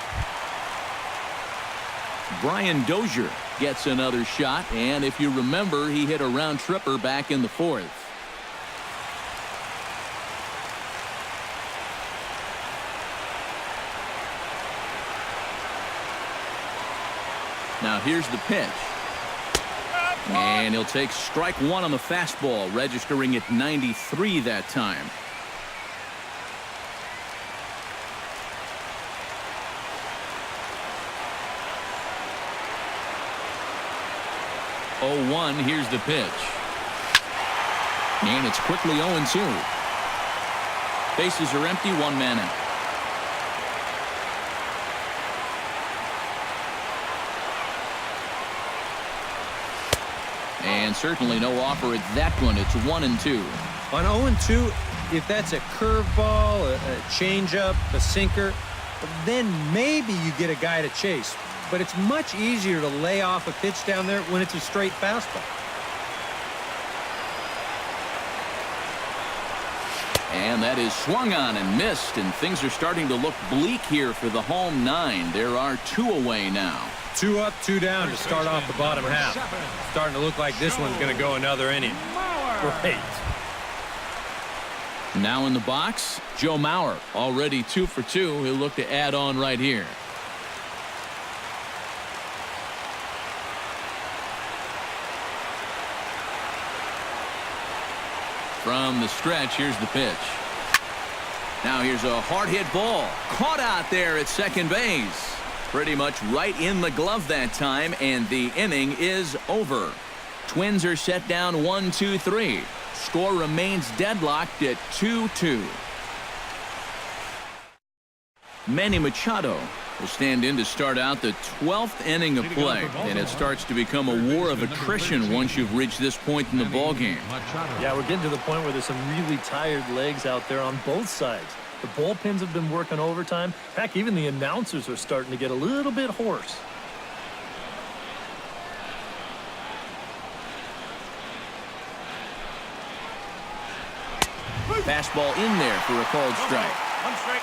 Brian Dozier gets another shot, and if you remember, he hit a round tripper back in the fourth. Now here's the pitch. And he'll take strike one on the fastball, registering at 93 that time. Oh, 1, here's the pitch. And it's quickly 0-2. Bases are empty, one man out. And certainly no offer at that one. It's 1-2. On 0-2, if that's a curveball, a changeup, a sinker, then maybe you get a guy to chase. But it's much easier to lay off a pitch down there when it's a straight fastball. And that is swung on and missed, and things are starting to look bleak here for the home 9. There are 2 away now. 2 up, 2 down to start off the bottom half. Starting to look like this one's going to go another inning. Great. Now in the box, Joe Mauer, already 2 for 2. He'll look to add on right here. From the stretch, here's the pitch. Now here's a hard hit ball. Caught out there at second base. Pretty much right in the glove that time, and the inning is over. Twins are set down 1-2-3. Score remains deadlocked at 2-2. Manny Machado will stand in to start out the 12th inning of play, and it starts to become a war of attrition once you've reached this point in the ballgame. Yeah, we're getting to the point where there's some really tired legs out there on both sides. The bullpens have been working overtime. Heck, even the announcers are starting to get a little bit hoarse. Fastball in there for a called strike. 1 strike.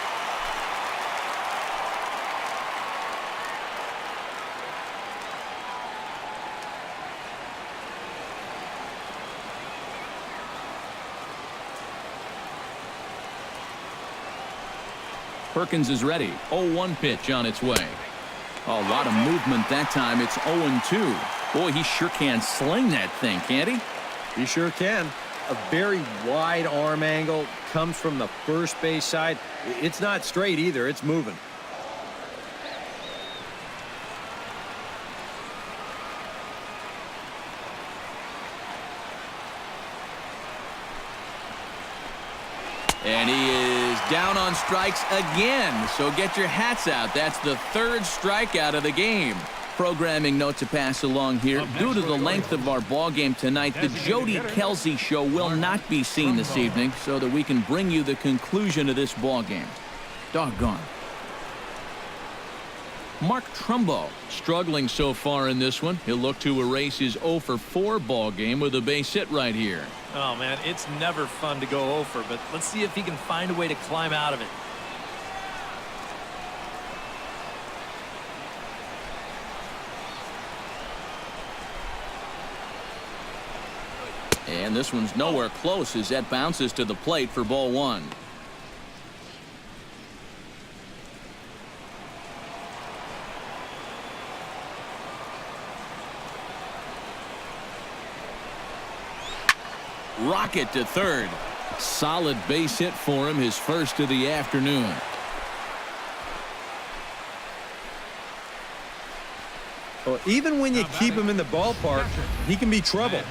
Perkins is ready. 0-1 pitch on its way. A lot of movement that time. It's 0-2. Boy, he sure can sling that thing, can't he? He sure can. A very wide arm angle, comes from the first base side. It's not straight either. It's moving. And he is down on strikes again. So get your hats out. That's the 3rd strikeout of the game. Programming note to pass along here. Due to the length of our ball game tonight, the Jody Kelsey show will not be seen this evening, so that we can bring you the conclusion of this ball game. Doggone. Mark Trumbo struggling so far in this one. He'll look to erase his 0 for 4 ball game with a base hit right here. Oh, man, it's never fun to go over, but let's see if he can find a way to climb out of it. And this one's nowhere close as that bounces to the plate for ball 1. Rocket to third. Solid base hit for him, his first of the afternoon. Well, even when you keep him in the ballpark, he can be trouble.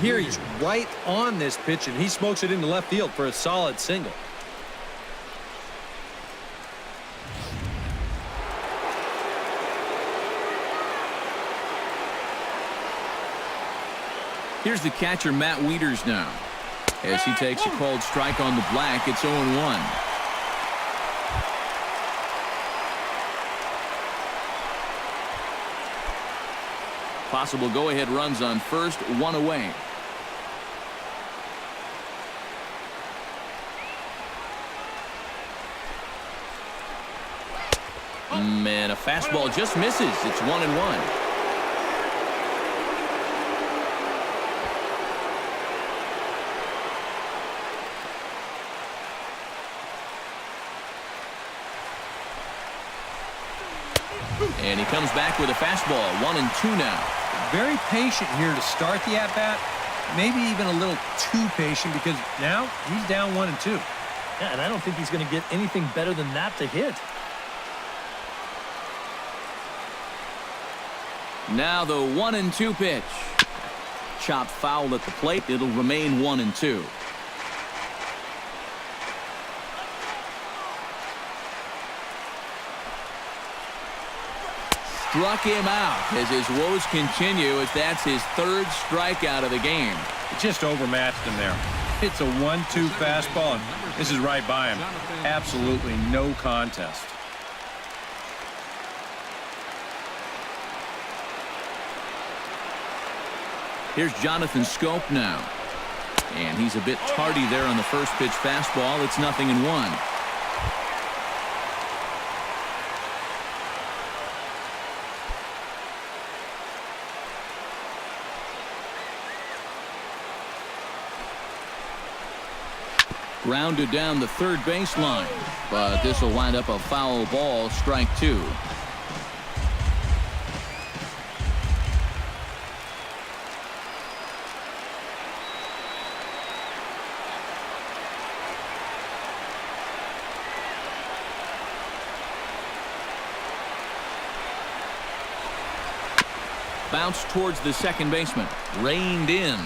Here he's right on this pitch, and he smokes it into left field for a solid single. Here's the catcher, Matt Wieters, now. As he takes a called strike on the black, it's 0-1. Possible go-ahead runs on first, 1 away. And a fastball just misses. It's 1-1. And he comes back with a fastball. 1-2 now. Very patient here to start the at-bat. Maybe even a little too patient because now he's down 1-2. Yeah, and I don't think he's going to get anything better than that to hit. Now the 1-2 pitch. Chopped foul at the plate. It'll remain 1-2. Struck him out as his woes continue, as that's his third strikeout of the game. It just overmatched him there. It's a 1-2 fastball, and this is right by him. Absolutely no contest. Here's Jonathan Scope now. And he's a bit tardy there on the first pitch fastball. It's 0-1. Grounded down the third baseline, but this will wind up a foul ball, strike 2. Bounce towards the second baseman. Reined in.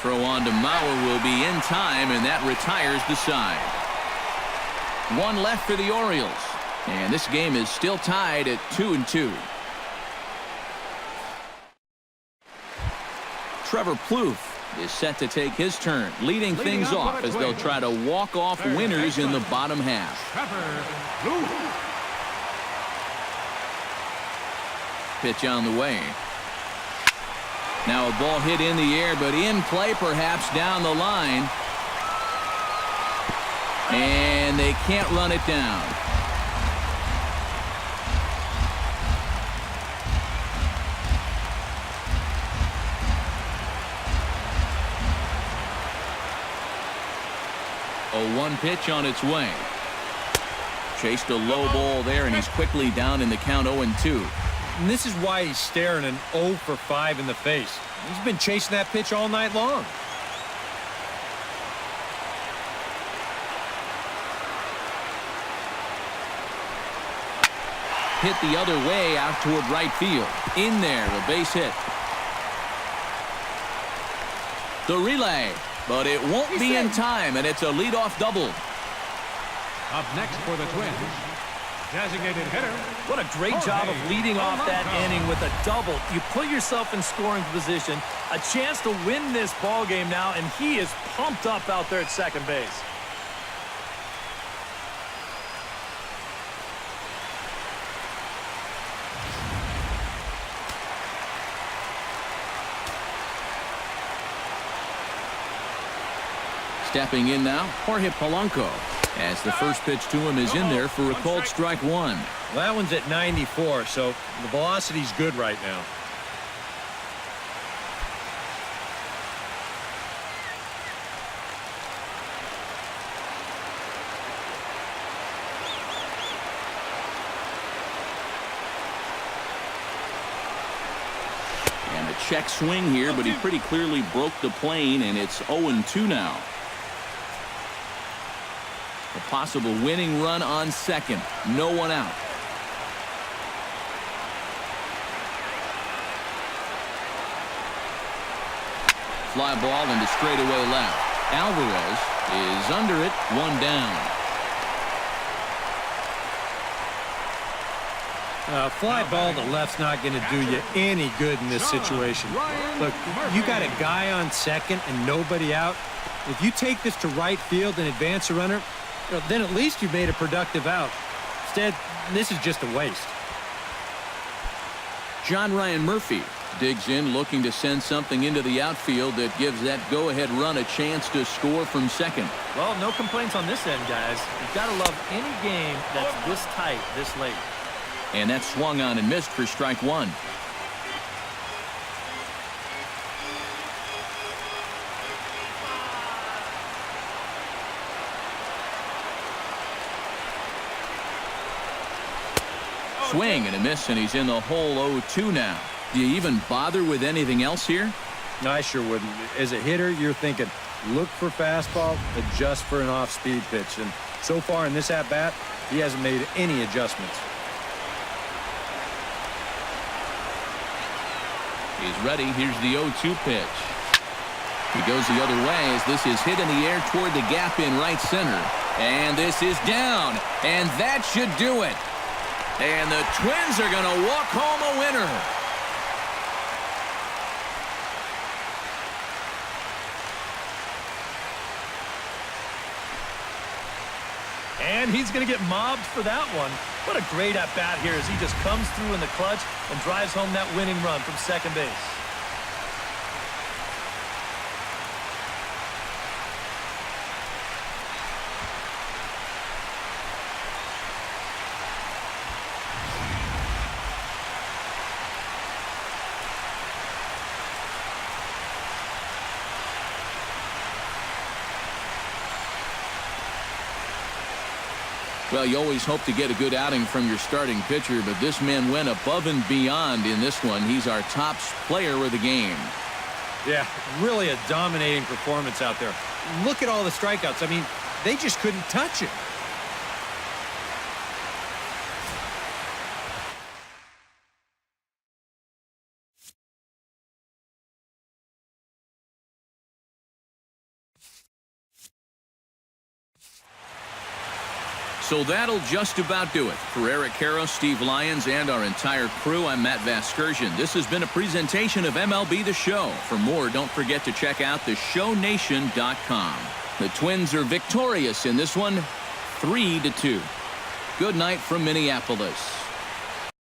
Throw on to Mauer will be in time, and that retires the side. One left for the Orioles, and this game is still tied at 2-2. Trevor Plouffe is set to take his turn, leading things off as they'll try to walk off winners in the bottom half. Trevor Plouffe. Pitch on the way. Now a ball hit in the air, but in play perhaps down the line. And they can't run it down. A 1 pitch on its way. Chased a low ball there, and he's quickly down in the count 0-2. And this is why he's staring an 0 for 5 in the face. He's been chasing that pitch all night long. Hit the other way out toward right field. In there, a base hit. The relay, but it won't be in time, and it's a leadoff double. Up next for the Twins, designated hitter. What a great job of leading off that inning with a double. You put yourself in scoring position, a chance to win this ball game now, and he is pumped up out there at second base. Stepping in now, Jorge Polanco, as the first pitch to him is in there for a called strike 1. Well, that one's at 94, so the velocity's good right now. And a check swing here, but he pretty clearly broke the plane, and it's 0-2 now. A possible winning run on second. No one out. Fly ball into straightaway left. Alvarez is under it, 1 down. Fly ball to left's not going to do you any good in this situation. Look, you got a guy on second and nobody out. If you take this to right field and advance a runner, then at least you made a productive out. Instead, this is just a waste. John Ryan Murphy digs in, looking to send something into the outfield that gives that go-ahead run a chance to score from second. Well, no complaints on this end, guys. You've got to love any game that's this tight, this late. And that swung on and missed for strike 1. swing and a miss, and he's in the hole 0-2 now. Do you even bother with anything else here? No, I sure wouldn't. As a hitter, you're thinking, look for fastball, adjust for an off-speed pitch. And so far in this at-bat, he hasn't made any adjustments. He's ready. Here's the 0-2 pitch. He goes the other way as this is hit in the air toward the gap in right center. And this is down. And that should do it. And the Twins are going to walk home a winner. And he's going to get mobbed for that one. What a great at-bat here as he just comes through in the clutch and drives home that winning run from second base. Well, you always hope to get a good outing from your starting pitcher, but this man went above and beyond in this one. He's our top player of the game. Yeah, really a dominating performance out there. Look at all the strikeouts. I mean, they just couldn't touch it. So that'll just about do it. For Eric Karros, Steve Lyons, and our entire crew, I'm Matt Vasgersian. This has been a presentation of MLB The Show. For more, don't forget to check out theshownation.com. The Twins are victorious in this one, 3-2. Good night from Minneapolis.